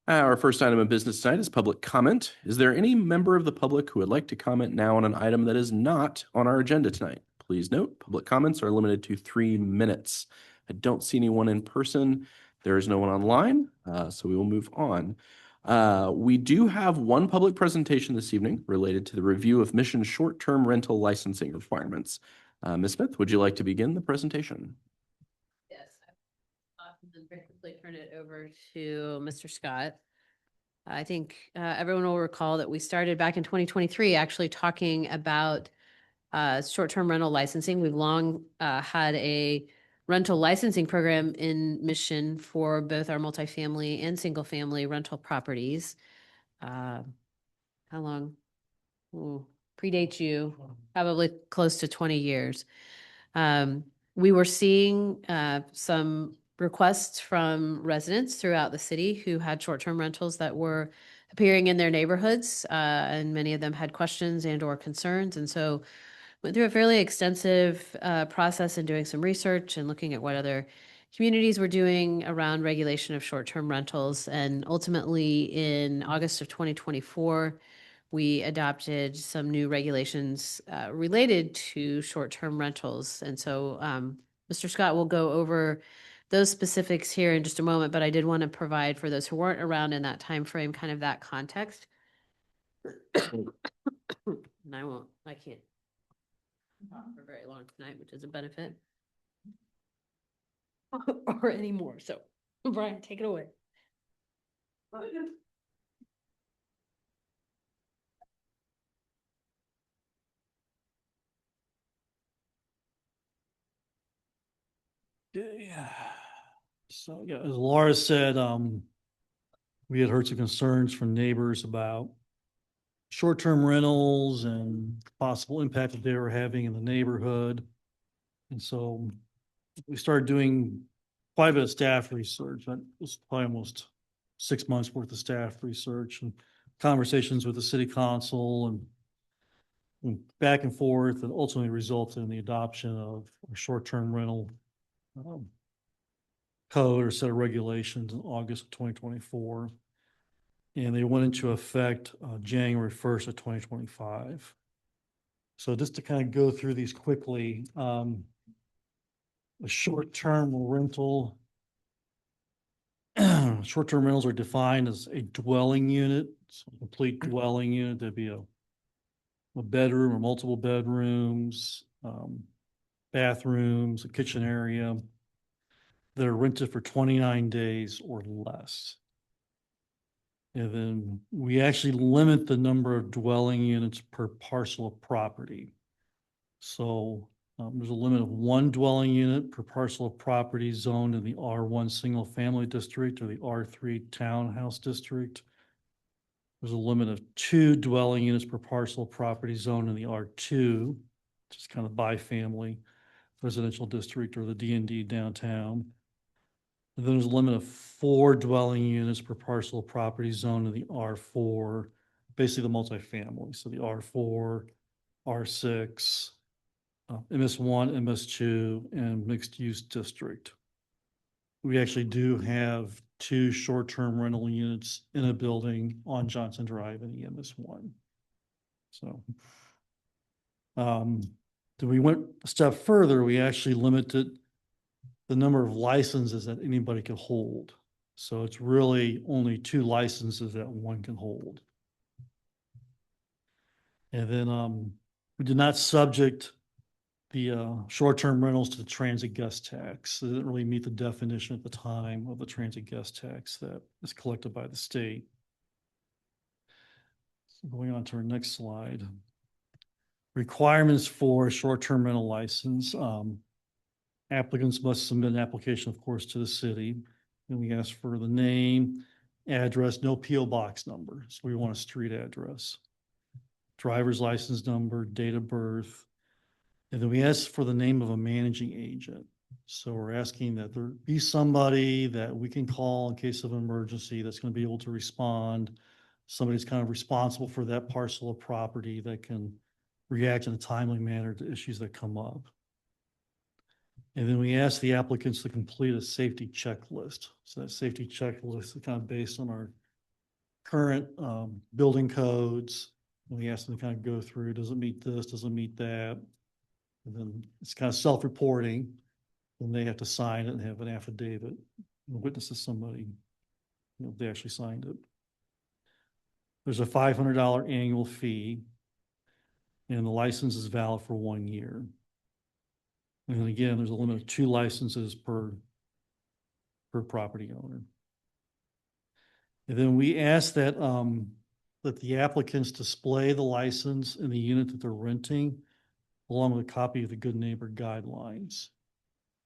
Our first item of business tonight is public comment. Is there any member of the public who would like to comment now on an item that is not on our agenda tonight? Please note, public comments are limited to 3 minutes. I don't see anyone in person. There is no one online, so we will move on. We do have one public presentation this evening related to the review of Mission short-term rental licensing requirements. Ms. Smith, would you like to begin the presentation? Yes. And very quickly turn it over to Mr. Scott. I think everyone will recall that we started back in 2023 actually talking about short-term rental licensing. We've long had a rental licensing program in Mission for both our multifamily and single-family rental properties. How long? Ooh, predates you, probably close to 20 years. We were seeing some requests from residents throughout the city who had short-term rentals that were appearing in their neighborhoods, and many of them had questions and or concerns. And so went through a fairly extensive process in doing some research and looking at what other communities were doing around regulation of short-term rentals. And ultimately, in August of 2024, we adopted some new regulations related to short-term rentals. And so Mr. Scott will go over those specifics here in just a moment, but I did want to provide for those who weren't around in that time frame, kind of that context. And I can't talk for very long tonight, which is a benefit. Or anymore. So Brian, take it away. Yeah. So, yeah, as Laura said, we had heard some concerns from neighbors about short-term rentals and possible impact that they were having in the neighborhood. And so we started doing quite a bit of staff research. That was probably almost 6 months worth of staff research and conversations with the city council and back and forth, and ultimately resulted in the adoption of a short-term rental code or set of regulations in August of 2024. And they went into effect January 1st of 2025. So just to kind of go through these quickly, a short-term rental, short-term rentals are defined as a dwelling unit, so a complete dwelling unit. That'd be a bedroom or multiple bedrooms, bathrooms, a kitchen area that are rented for 29 days or less. And then we actually limit the number of dwelling units per parcel of property. So there's a limit of 1 dwelling unit per parcel of property zoned in the R1 single family district or the R3 townhouse district. There's a limit of 2 dwelling units per parcel of property zoned in the R2, which is kind of bi-family residential district or the D&D downtown. And then there's a limit of 4 dwelling units per parcel of property zoned in the R4, basically the multifamily. So the R4, R6, MS1, MS2, and mixed use district. We actually do have 2 short-term rental units in a building on Johnson Drive in the MS1. So Then we went a step further, we actually limited the number of licenses that anybody can hold. So it's really only 2 licenses that one can hold. And then we did not subject the short-term rentals to the transit guest tax. It didn't really meet the definition at the time of the transit guest tax that is collected by the state. So going on to our next slide. Requirements for a short-term rental license. Applicants must submit an application, of course, to the city. And we ask for the name, address, no PO box number. So we want a street address. Driver's license number, date of birth. And then we ask for the name of a managing agent. So we're asking that there be somebody that we can call in case of an emergency that's going to be able to respond. Somebody's kind of responsible for that parcel of property that can react in a timely manner to issues that come up. And then we ask the applicants to complete a safety checklist. So that safety checklist is kind of based on our current building codes. And we ask them to kind of go through, does it meet this, does it meet that? And then it's kind of self-reporting. Then they have to sign it and have an affidavit and witness to somebody, they actually signed it. There's a $500 annual fee, and the license is valid for 1 year. And then again, there's a limit of 2 licenses per property owner. And then we ask that that the applicants display the license in the unit that they're renting, along with a copy of the Good Neighbor Guidelines.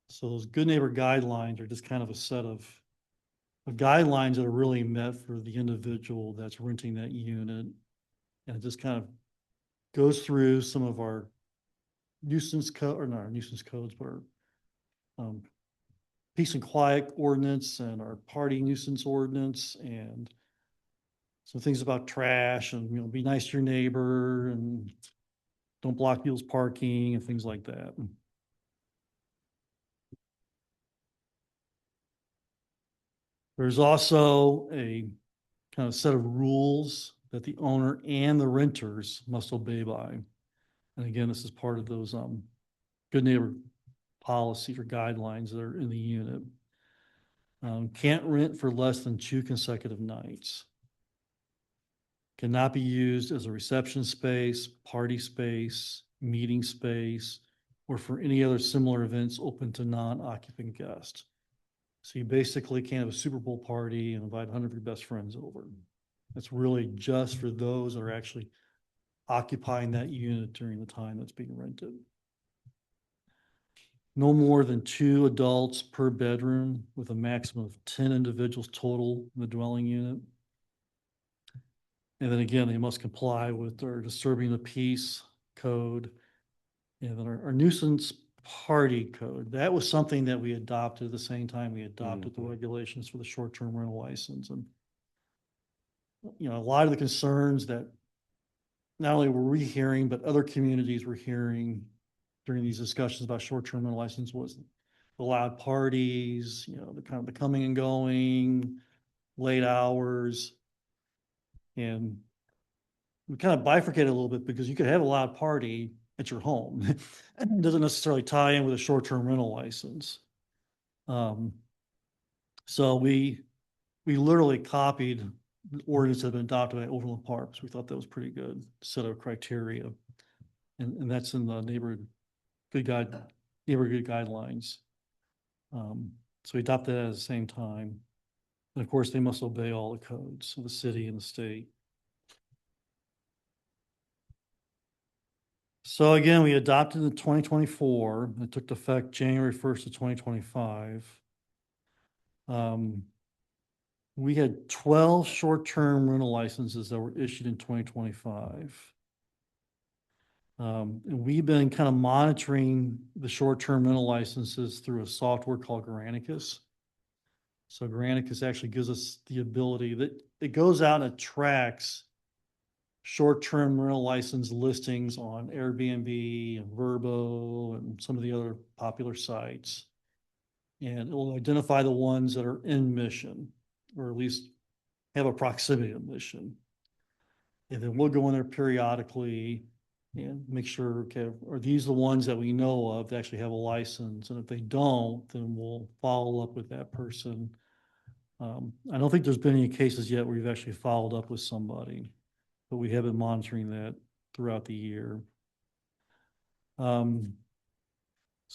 So those Good Neighbor Guidelines are just kind of a set of guidelines that are really met for the individual that's renting that unit. And it just kind of goes through some of our nuisance code, or not our nuisance codes, but our peace and quiet ordinance and our party nuisance ordinance, and some things about trash and, be nice to your neighbor and don't block people's parking and things like that. There's also a kind of set of rules that the owner and the renters must obey by. And again, this is part of those good neighbor policy or guidelines that are in the unit. Can't rent for less than 2 consecutive nights. Cannot be used as a reception space, party space, meeting space, or for any other similar events open to non-occupant guests. So you basically can't have a Super Bowl party and invite 100 of your best friends over. That's really just for those that are actually occupying that unit during the time that's being rented. No more than 2 adults per bedroom, with a maximum of 10 individuals total in the dwelling unit. And then again, they must comply with our disturbing the peace code and then our nuisance party code. That was something that we adopted at the same time we adopted the regulations for the short-term rental license. And, a lot of the concerns that not only were we hearing, but other communities were hearing during these discussions about short-term rental license was the loud parties, the kind of the coming and going, late hours. And we kind of bifurcated a little bit because you could have a loud party at your home. It doesn't necessarily tie in with a short-term rental license. So we literally copied the ordinance that had been adopted by Overland Parks. We thought that was pretty good set of criteria. And that's in the neighborhood good guidelines. So we adopted that at the same time. And of course, they must obey all the codes of the city and the state. So again, we adopted in 2024. It took effect January 1st of 2025. We had 12 short-term rental licenses that were issued in 2025. And we've been kind of monitoring the short-term rental licenses through a software called Granicus. So Granicus actually gives us the ability that it goes out and tracks short-term rental license listings on Airbnb and Vrbo and some of the other popular sites. And it will identify the ones that are in mission, or at least have a proximity to mission. And then we'll go in there periodically and make sure, okay, are these the ones that we know of that actually have a license? And if they don't, then we'll follow up with that person. I don't think there's been any cases yet where we've actually followed up with somebody, but we have been monitoring that throughout the year. So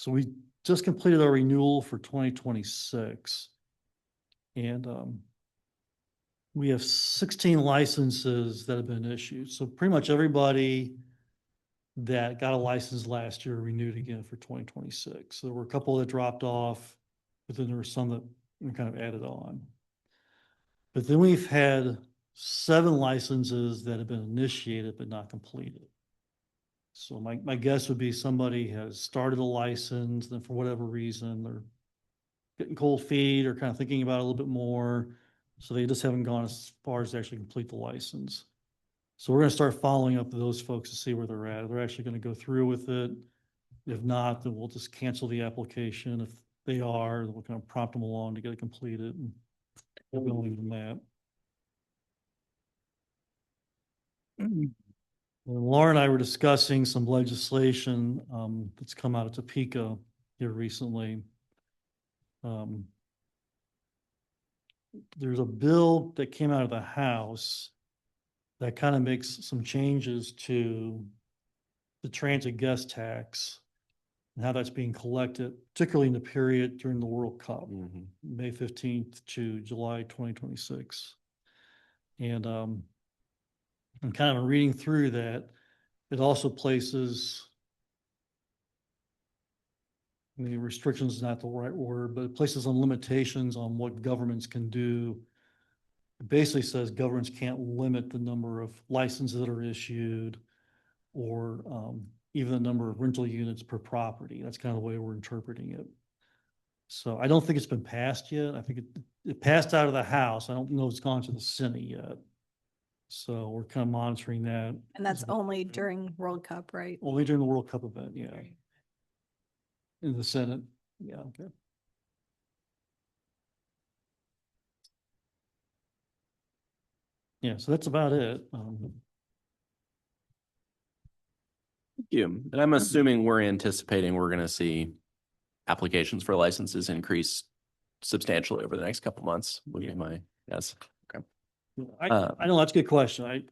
we just completed our renewal for 2026. And we have 16 licenses that have been issued. So pretty much everybody that got a license last year renewed again for 2026. So there were a couple that dropped off, but then there were some that we kind of added on. But then we've had 7 licenses that have been initiated but not completed. So my guess would be somebody has started a license, then for whatever reason, they're getting cold feet or kind of thinking about it a little bit more. So they just haven't gone as far as to actually complete the license. So we're going to start following up with those folks to see where they're at. If they're actually going to go through with it. If not, then we'll just cancel the application. If they are, then we'll kind of prompt them along to get it completed. And we'll be leaving that. And Laura and I were discussing some legislation that's come out of Topeka here recently. There's a bill that came out of the House that kind of makes some changes to the transit guest tax and how that's being collected, particularly in the period during the World Cup, May 15th to July 2026. And I'm kind of reading through that. It also places, the restrictions is not the right word, but it places some limitations on what governments can do. It basically says governments can't limit the number of licenses that are issued or even the number of rental units per property. That's kind of the way we're interpreting it. So I don't think it's been passed yet. I think it passed out of the House. I don't know if it's gone to the Senate yet. So we're kind of monitoring that. And that's only during World Cup, right? Only during the World Cup event, yeah. In the Senate, yeah, okay. Yeah, so that's about it. Thank you. And I'm assuming we're anticipating we're going to see applications for licenses increase substantially over the next couple months, would be my guess. Okay. I know that's a good question. I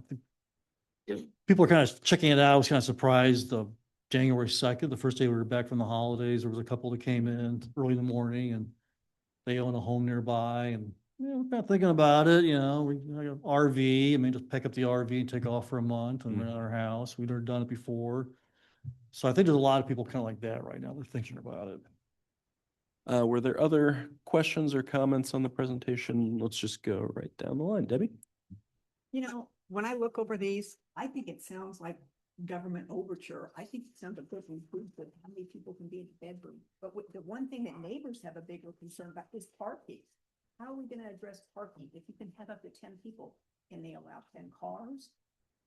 think people are kind of checking it out. I was kind of surprised January 2nd, the first day we were back from the holidays, there was a couple that came in early in the morning and they own a home nearby and we're kind of thinking about it, we got an RV. I mean, just pick up the RV and take off for a month and rent out our house. We've never done it before. So I think there's a lot of people kind of like that right now. They're thinking about it. Were there other questions or comments on the presentation? Let's just go right down the line. Debbie? When I look over these, I think it sounds like government overture. I think it sounds like it improves with how many people can be in a bedroom. But the one thing that neighbors have a bigger concern about is parking. How are we going to address parking? If you can have up to 10 people, can they allow 10 cars?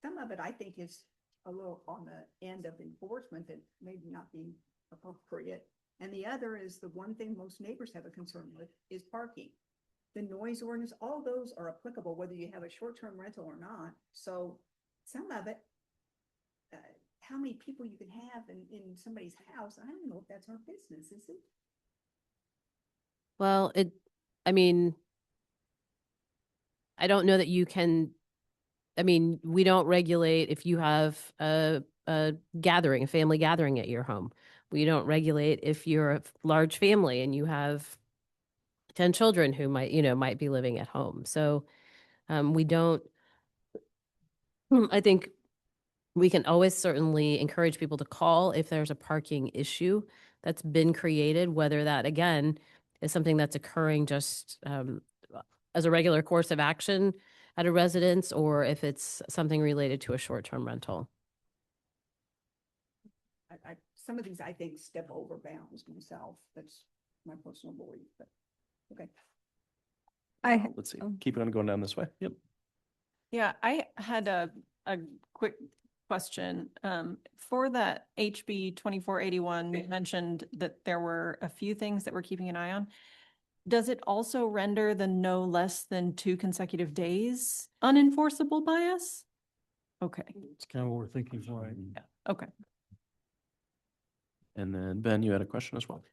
Some of it I think is a little on the end of enforcement that maybe not being appropriate. And the other is the one thing most neighbors have a concern with is parking. The noise ordinance, all those are applicable whether you have a short-term rental or not. So some of it, how many people you can have in somebody's house, I don't know if that's our business, is it? Well, I mean, I don't know that you can, we don't regulate if you have a gathering, a family gathering at your home. We don't regulate if you're a large family and you have 10 children who might be living at home. So we don't, I think we can always certainly encourage people to call if there's a parking issue that's been created, whether that, again, is something that's occurring just as a regular course of action at a residence, or if it's something related to a short-term rental. Some of these I think step over bounds myself. That's my personal belief, but okay. Let's see. Keep it on going down this way. Yep. Yeah, I had a quick question. For that HB 2481, you mentioned that there were a few things that we're keeping an eye on. Does it also render the no less than 2 consecutive days unenforceable by us? Okay, It's kind of what we're thinking for, right? okay. And then Ben, you had a question as well.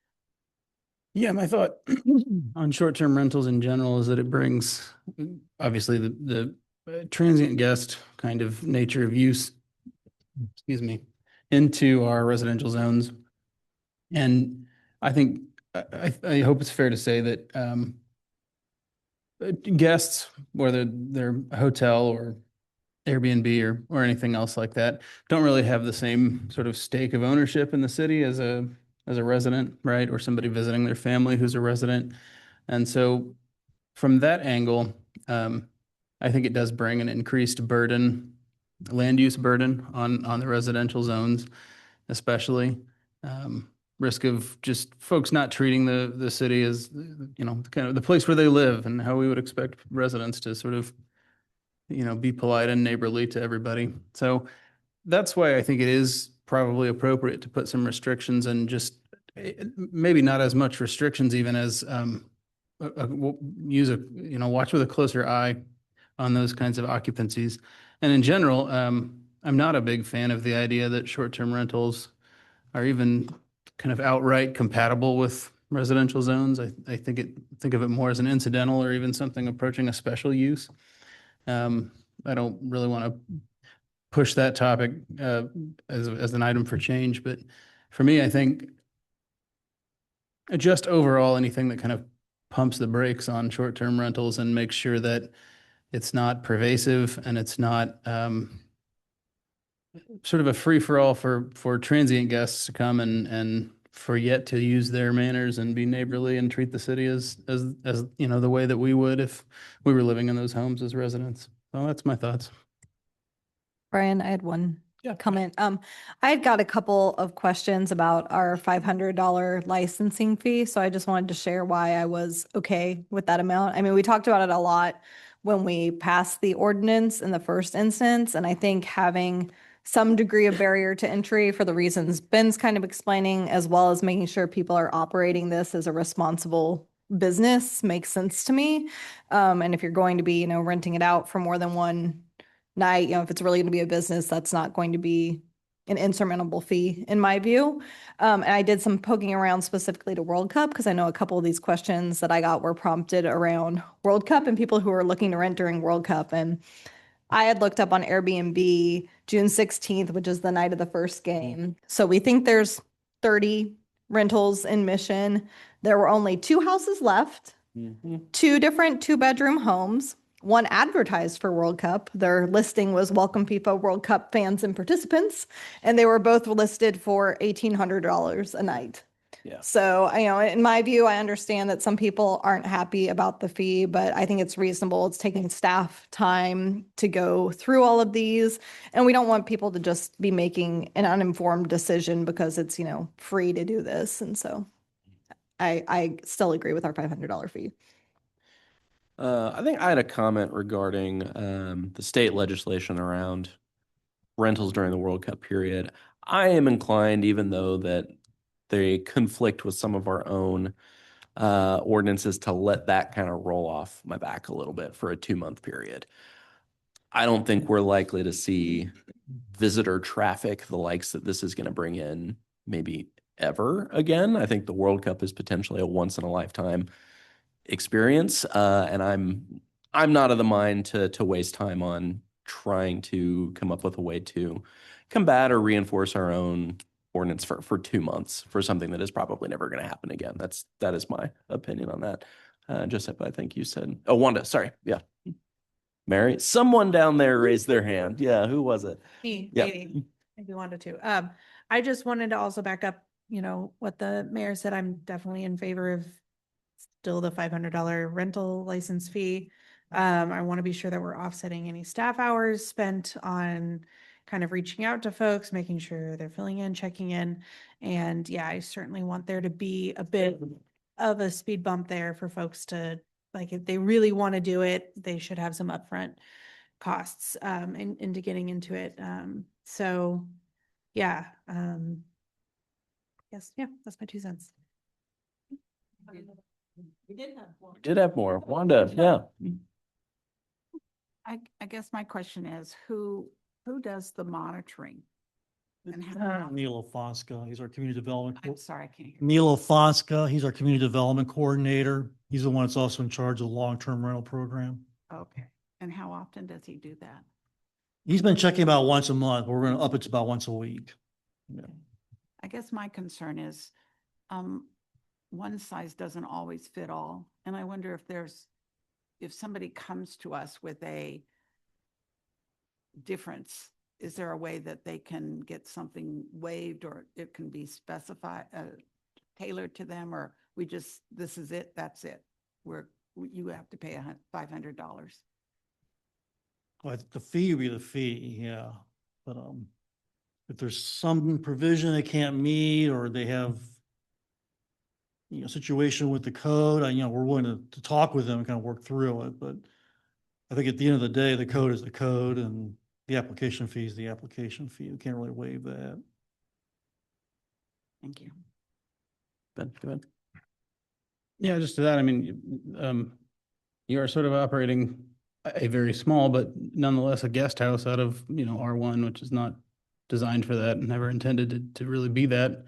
Yeah, my thought on short-term rentals in general is that it brings, obviously, the transient guest kind of nature of use, excuse me, into our residential zones. And I think, I hope it's fair to say that guests, whether they're a hotel or Airbnb or anything else like that, don't really have the same sort of stake of ownership in the city as a resident, right? Or somebody visiting their family who's a resident. And so from that angle, I think it does bring an increased burden, land use burden on the residential zones, especially. Risk of just folks not treating the city as, you know, kind of the place where they live and how we would expect residents to sort of, you know, be polite and neighborly to everybody. So that's why I think it is probably appropriate to put some restrictions and just maybe not as much restrictions even as use a, you know, watch with a closer eye on those kinds of occupancies. And in general, I'm not a big fan of the idea that short-term rentals are even kind of outright compatible with residential zones. I think of it more as an incidental or even something approaching a special use. I don't really want to push that topic as an item for change, but for me, I think just overall anything that kind of pumps the brakes on short-term rentals and makes sure that it's not pervasive and it's not sort of a free-for-all for transient guests to come and forget to use their manners and be neighborly and treat the city as you know, the way that we would if we were living in those homes as residents. So that's my thoughts. Brian, I had one comment. I had got a couple of questions about our $500 licensing fee. So I just wanted to share why I was okay with that amount. I mean, we talked about it a lot when we passed the ordinance in the first instance. And I think having some degree of barrier to entry for the reasons Ben's kind of explaining, as well as making sure people are operating this as a responsible business makes sense to me. And if you're going to be, you know, renting it out for more than one night, you know, if it's really going to be a business, that's not going to be an insurmountable fee in my view. And I did some poking around specifically to World Cup because I know a couple of these questions that I got were prompted around World Cup and people who are looking to rent during World Cup. And I had looked up on Airbnb June 16th, which is the night of the first game. So we think there's 30 rentals in Mission. There were only 2 houses left, 2 different 2-bedroom homes. One advertised for World Cup. Their listing was Welcome FIFA World Cup fans and participants, and they were both listed for $1,800 a night. Yeah. So, you know, in my view, I understand that some people aren't happy about the fee, but I think it's reasonable. It's taking staff time to go through all of these, and we don't want people to just be making an uninformed decision because it's, you know, free to do this. And so I still agree with our $500 fee. I think I had a comment regarding the state legislation around rentals during the World Cup period. I am inclined, even though that they conflict with some of our own ordinances, to let that kind of roll off my back a little bit for a 2-month period. I don't think we're likely to see visitor traffic, the likes that this is going to bring in maybe ever again. I think the World Cup is potentially a once in a lifetime experience. And I'm not of the mind to waste time on trying to come up with a way to combat or reinforce our own ordinance for 2 months for something that is probably never going to happen again. That is my opinion on that. Joseph, I think you said, oh, Wanda, sorry. Yeah. Mary, someone down there raised their hand. Yeah. Who was it? Me, Yeah. maybe, if you wanted to. I just wanted to also back up, you know, what the mayor said. I'm definitely in favor of still the $500 rental license fee. I want to be sure that we're offsetting any staff hours spent on kind of reaching out to folks, making sure they're filling in, checking in. And yeah, I certainly want there to be a bit of a speed bump there for folks to, like, if they really want to do it, they should have some upfront costs into getting into it. So yeah, yes, yeah, that's my 2 cents. We did have one. Did have more. Wanda, yeah. I guess my question is, who Who does the monitoring? And how, Neil Afonska, he's our community development. I'm sorry, I can't hear. Neil Afonska, he's our community development coordinator. He's the one that's also in charge of the long-term rental program. Okay. And how often does he do that? He's been checking about once a month. We're going to up it to about once a week. Yeah. I guess my concern is, one size doesn't always fit all. And I wonder if somebody comes to us with a difference, is there a way that they can get something waived, or it can be specified, tailored to them, or this is it, that's it? You have to pay $500. Well, the fee would be the fee, yeah. But, if there's some provision they can't meet, or they have, situation with the code, we're willing to talk with them and kind of work through it. But I think at the end of the day, the code is the code, and the application fee is the application fee. We can't really waive that. Thank you. Ben, go ahead. Yeah, just to that, I mean, you are sort of operating a very small, but nonetheless a guest house out of, R1, which is not designed for that and never intended to really be that.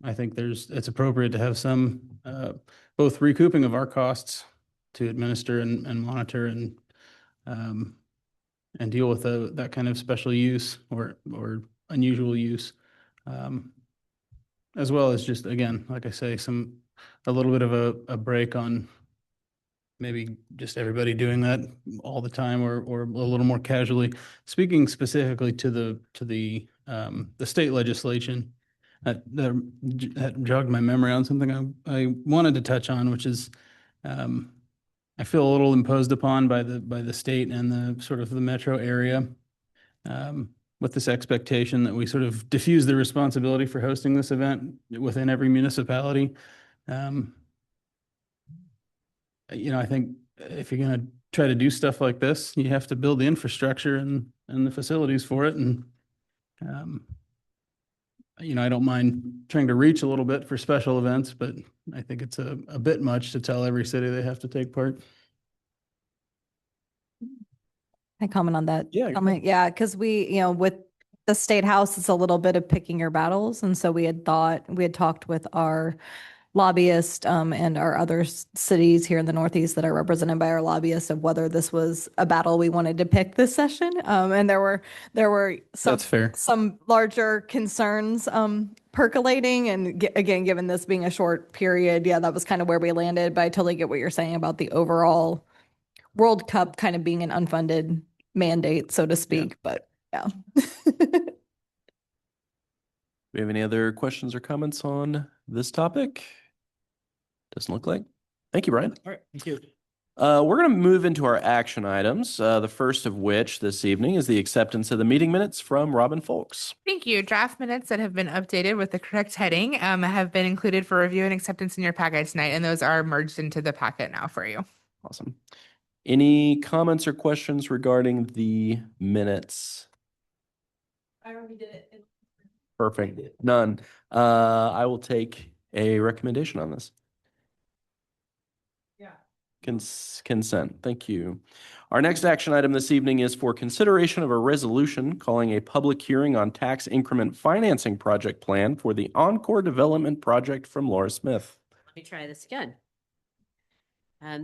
I think it's appropriate to have some, both recouping of our costs to administer and monitor and deal with that kind of special use or unusual use. As well as just, again, like I say, a little bit of a break on maybe just everybody doing that all the time or a little more casually. Speaking specifically to the state legislation, that jogged my memory on something I wanted to touch on, which is I feel a little imposed upon by the state and the sort of the metro area with this expectation that we sort of diffuse the responsibility for hosting this event within every municipality. I think if you're going to try to do stuff like this, you have to build the infrastructure and the facilities for it. And, I don't mind trying to reach a little bit for special events, but I think it's a bit much to tell every city they have to take part. I comment on that. Yeah, go Comment, yeah, because we, with the state house, it's a little bit of picking your battles. And so we had talked with our lobbyist and our other cities here in the Northeast that are represented by our lobbyists of whether this was a battle we wanted to pick this session. And there were That's fair. some larger concerns percolating. And again, given this being a short period, yeah, that was kind of where we landed. But I totally get what you're saying about the overall World Cup kind of being an unfunded mandate, so to speak. But yeah. Do we have any other questions or comments on this topic? Doesn't look like. Thank you, Brian. All right, thank you. We're going to move into our action items, the first of which this evening is the acceptance of the meeting minutes from Robin Folks. Thank you. Draft minutes that have been updated with the correct heading have been included for review and acceptance in your packet tonight, and those are merged into the packet now for you. Awesome. Any comments or questions regarding the minutes? I already did it. Perfect. None. I will take a recommendation on this. Yeah. Consent. Thank you. Our next action item this evening is for consideration of a resolution calling a public hearing on tax increment financing project plan for the Encore Development Project from Laura Smith. Let me try this again.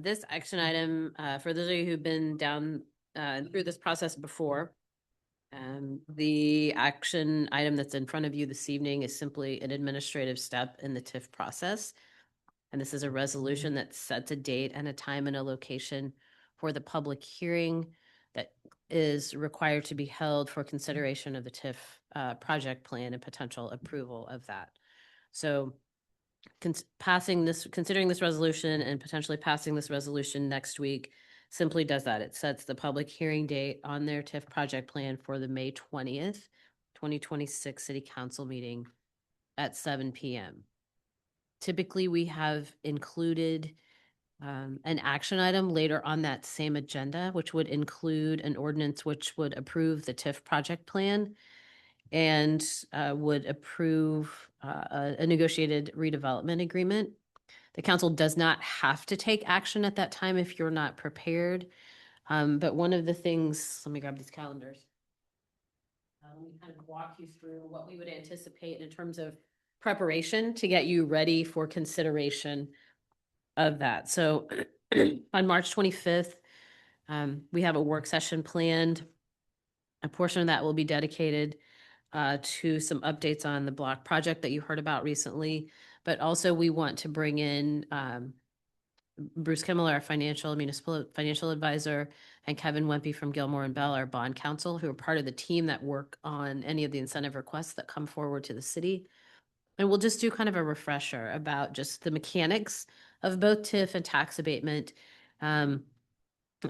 This action item, for those of you who've been down through this process before, the action item that's in front of you this evening is simply an administrative step in the TIF process. And this is a resolution that sets a date and a time and a location for the public hearing that is required to be held for consideration of the TIF project plan and potential approval of that. So considering this resolution and potentially passing this resolution next week simply does that. It sets the public hearing date on their TIF project plan for the May 20th, 2026 City Council meeting at 7 p.m. Typically, we have included an action item later on that same agenda, which would include an ordinance which would approve the TIF project plan and would approve a negotiated redevelopment agreement. The council does not have to take action at that time if you're not prepared. But one of the things, let me grab these calendars. Let me kind of walk you through what we would anticipate in terms of preparation to get you ready for consideration of that. So on March 25th, we have a work session planned. A portion of that will be dedicated to some updates on the block project that you heard about recently. But also we want to bring in Bruce Kimmel, our municipal financial advisor, and Kevin Wempy from Gilmore and Bell, our bond counsel, who are part of the team that work on any of the incentive requests that come forward to the city. And we'll just do kind of a refresher about just the mechanics of both TIF and tax abatement. And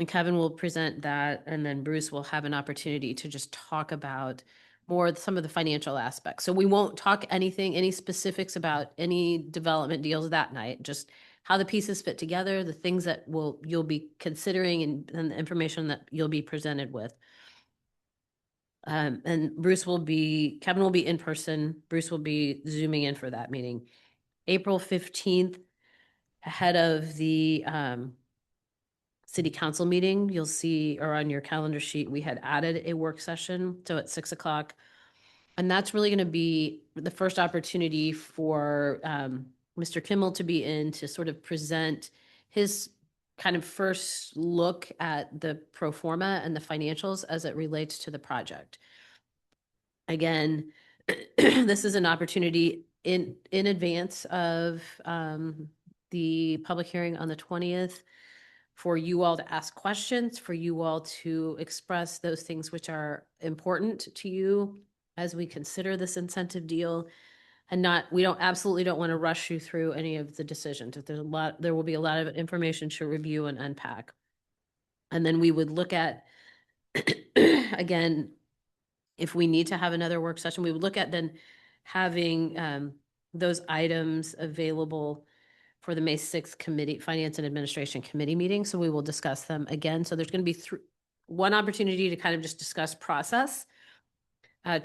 Kevin will present that, and then Bruce will have an opportunity to just talk about some of the financial aspects. So we won't talk any specifics about any development deals that night, just how the pieces fit together, the things that you'll be considering, and the information that you'll be presented with. And Kevin will be in person. Bruce will be Zooming in for that meeting. April 15th, ahead of the city council meeting, you'll see, or on your calendar sheet, we had added a work session. So at 6 o'clock. And that's really going to be the first opportunity for Mr. Kimmel to be in to sort of present his kind of first look at the pro forma and the financials as it relates to the project. Again, this is an opportunity in advance of the public hearing on the 20th for you all to ask questions, for you all to express those things which are important to you as we consider this incentive deal. And we absolutely don't want to rush you through any of the decisions. If there will be a lot of information to review and unpack. And then we would look at, again, if we need to have another work session, we would look at then having those items available for the May 6th Finance and Administration Committee meeting. So we will discuss them again. So there's going to be one opportunity to kind of just discuss process.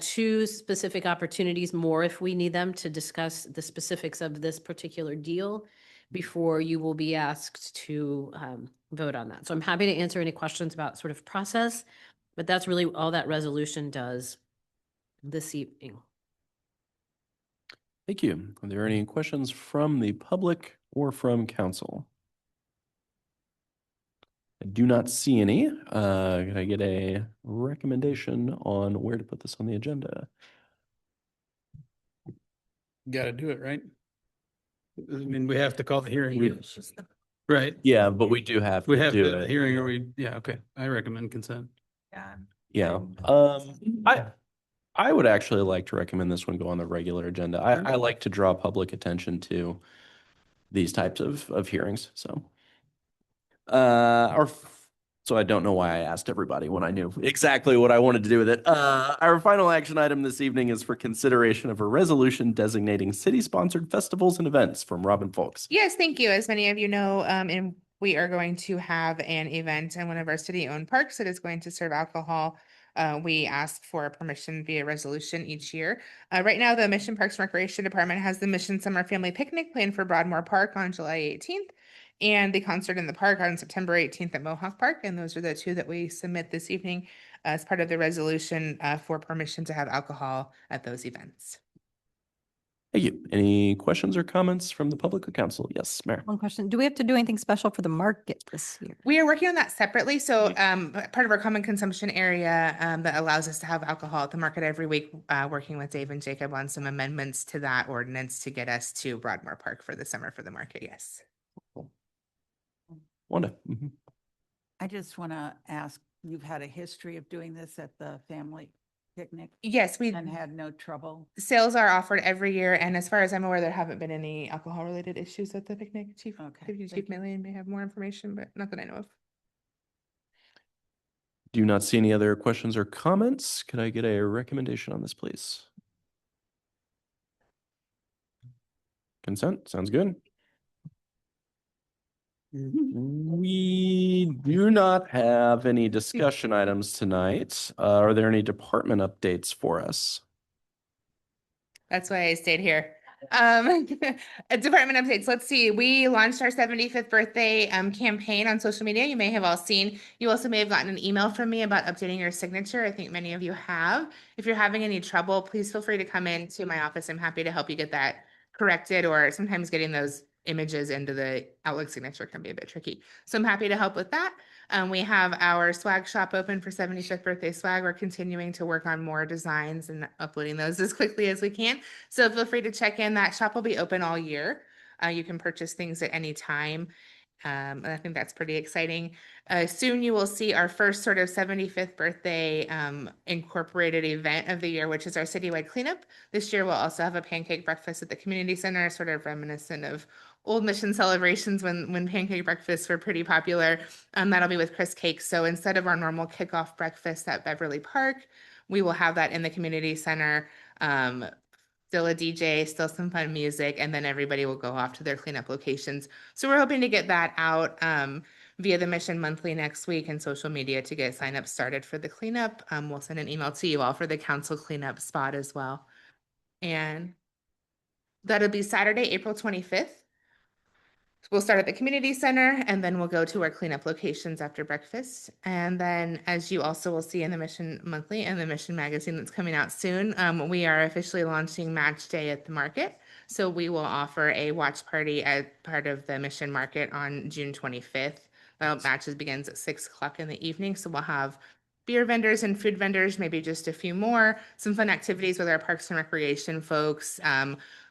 2 specific opportunities more if we need them to discuss the specifics of this particular deal before you will be asked to vote on that. So I'm happy to answer any questions about sort of process, but that's really all that resolution does this evening. Thank you. Are there any questions from the public or from council? I do not see any. Can I get a recommendation on where to put this on the agenda? Got to do it, right? I mean, we have to call the hearing. Right. Yeah, but we do have We to have do the it. hearing, or yeah, okay. I recommend consent. Yeah. I would actually like to recommend this one go on the regular agenda. I like to draw public attention to these types of hearings. So, so I don't know why I asked everybody when I knew exactly what I wanted to do with it. Our final action item this evening is for consideration of a resolution designating city-sponsored festivals and events from Robin Folks. Yes, thank you. As many of you know, and we are going to have an event in one of our city-owned parks that is going to serve alcohol. We ask for permission via resolution each year. Right now, the Mission Parks and Recreation Department has the Mission Summer Family Picnic planned for Broadmoor Park on July 18th. And the concert in the park on September 18th at Mohawk Park. And those are the 2 that we submit this evening as part of the resolution for permission to have alcohol at those events. Thank you. Any questions or comments from the public or council? Yes, Mayor. One question. Do we have to do anything special for the market this year? We are working on that separately. So part of our common consumption area that allows us to have alcohol at the market every week, working with Dave and Jacob on some amendments to that ordinance to get us to Broadmoor Park for the summer for the market. Yes. Wanda. I just want to ask, you've had a history of doing this at the family picnic? Yes, we and had no trouble. Sales are offered every year, and as far as I'm aware, there haven't been any alcohol-related issues at the picnic. Chief Millian may have more information, but not that I know of. Do not see any other questions or comments. Could I get a recommendation on this, please? Consent, sounds good. We do not have any discussion items tonight. Are there any department updates for us? That's why I stayed here. Department updates. Let's see. We launched our 75th birthday campaign on social media. You may have all seen. You also may have gotten an email from me about updating your signature. I think many of you have. If you're having any trouble, please feel free to come into my office. I'm happy to help you get that corrected, or sometimes getting those images into the Outlook signature can be a bit tricky. So I'm happy to help with that. We have our swag shop open for 75th birthday swag. We're continuing to work on more designs and uploading those as quickly as we can. So feel free to check in. That shop will be open all year. You can purchase things at any time. And I think that's pretty exciting. Soon you will see our first sort of 75th birthday incorporated event of the year, which is our citywide cleanup. This year we'll also have a pancake breakfast at the community center, sort of reminiscent of old Mission celebrations when pancake breakfasts were pretty popular. That'll be with Chris Cakes. So instead of our normal kickoff breakfast at Beverly Park, we will have that in the community center. Still a DJ, still some fun music, and then everybody will go off to their cleanup locations. So we're hoping to get that out via the Mission Monthly next week and social media to get signups started for the cleanup. We'll send an email to you all for the council cleanup spot as well. And that'll be Saturday, April 25th. We'll start at the community center and then we'll go to our cleanup locations after breakfast. And then, as you also will see in the Mission Monthly and the Mission Magazine that's coming out soon, we are officially launching Match Day at the market. So we will offer a watch party as part of the Mission Market on June 25th. Matches begins at 6 o'clock in the evening. So we'll have beer vendors and food vendors, maybe just a few more, some fun activities with our Parks and Recreation folks.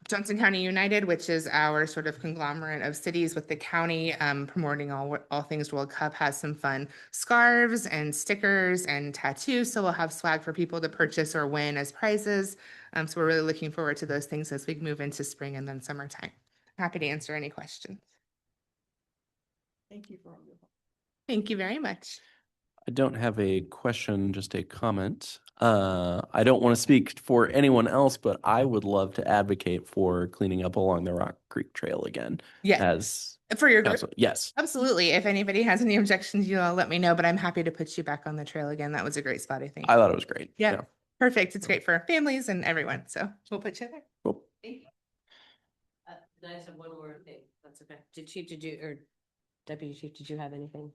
Johnson County United, which is our sort of conglomerate of cities with the county promoting all things World Cup, has some fun scarves and stickers and tattoos. So we'll have swag for people to purchase or win as prizes. So we're really looking forward to those things as we move into spring and then summertime. Happy to answer any questions. Thank you for all your help. Thank you very much. I don't have a question, just a comment. I don't want to speak for anyone else, but I would love to advocate for cleaning up along the Rock Creek Trail again. Yeah. As for your group. council. Yes. Absolutely. If anybody has any objections, you all let me know, but I'm happy to put you back on the trail again. That was a great spot, I think. I thought it was great. Yeah. Perfect. It's great for families and everyone. So we'll put you there. Cool. Can I just have one more thing? That's okay. Chief, did you, or Deputy Chief, did you have anything?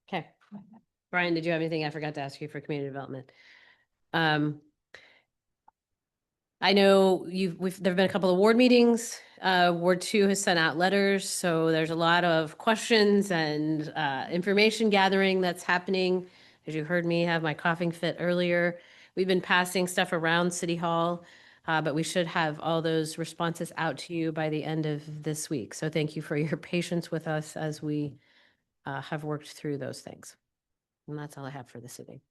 Okay. Brian, did you have anything? I forgot to ask you for community development. I know there've been a couple of ward meetings. Ward 2 has sent out letters, so there's a lot of questions and information gathering that's happening. As you heard me have my coughing fit earlier, we've been passing stuff around City Hall, but we should have all those responses out to you by the end of this week. So thank you for your patience with us as we have worked through those things. And that's all I have for the city.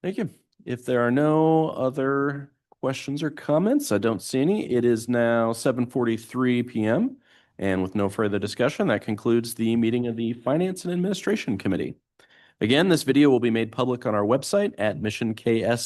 Thank you. If there are no other questions or comments, I don't see any. It is now 7:43 p.m. And with no further discussion, that concludes the meeting of the Finance and Administration Committee. Again, this video will be made public on our website at missionks.org.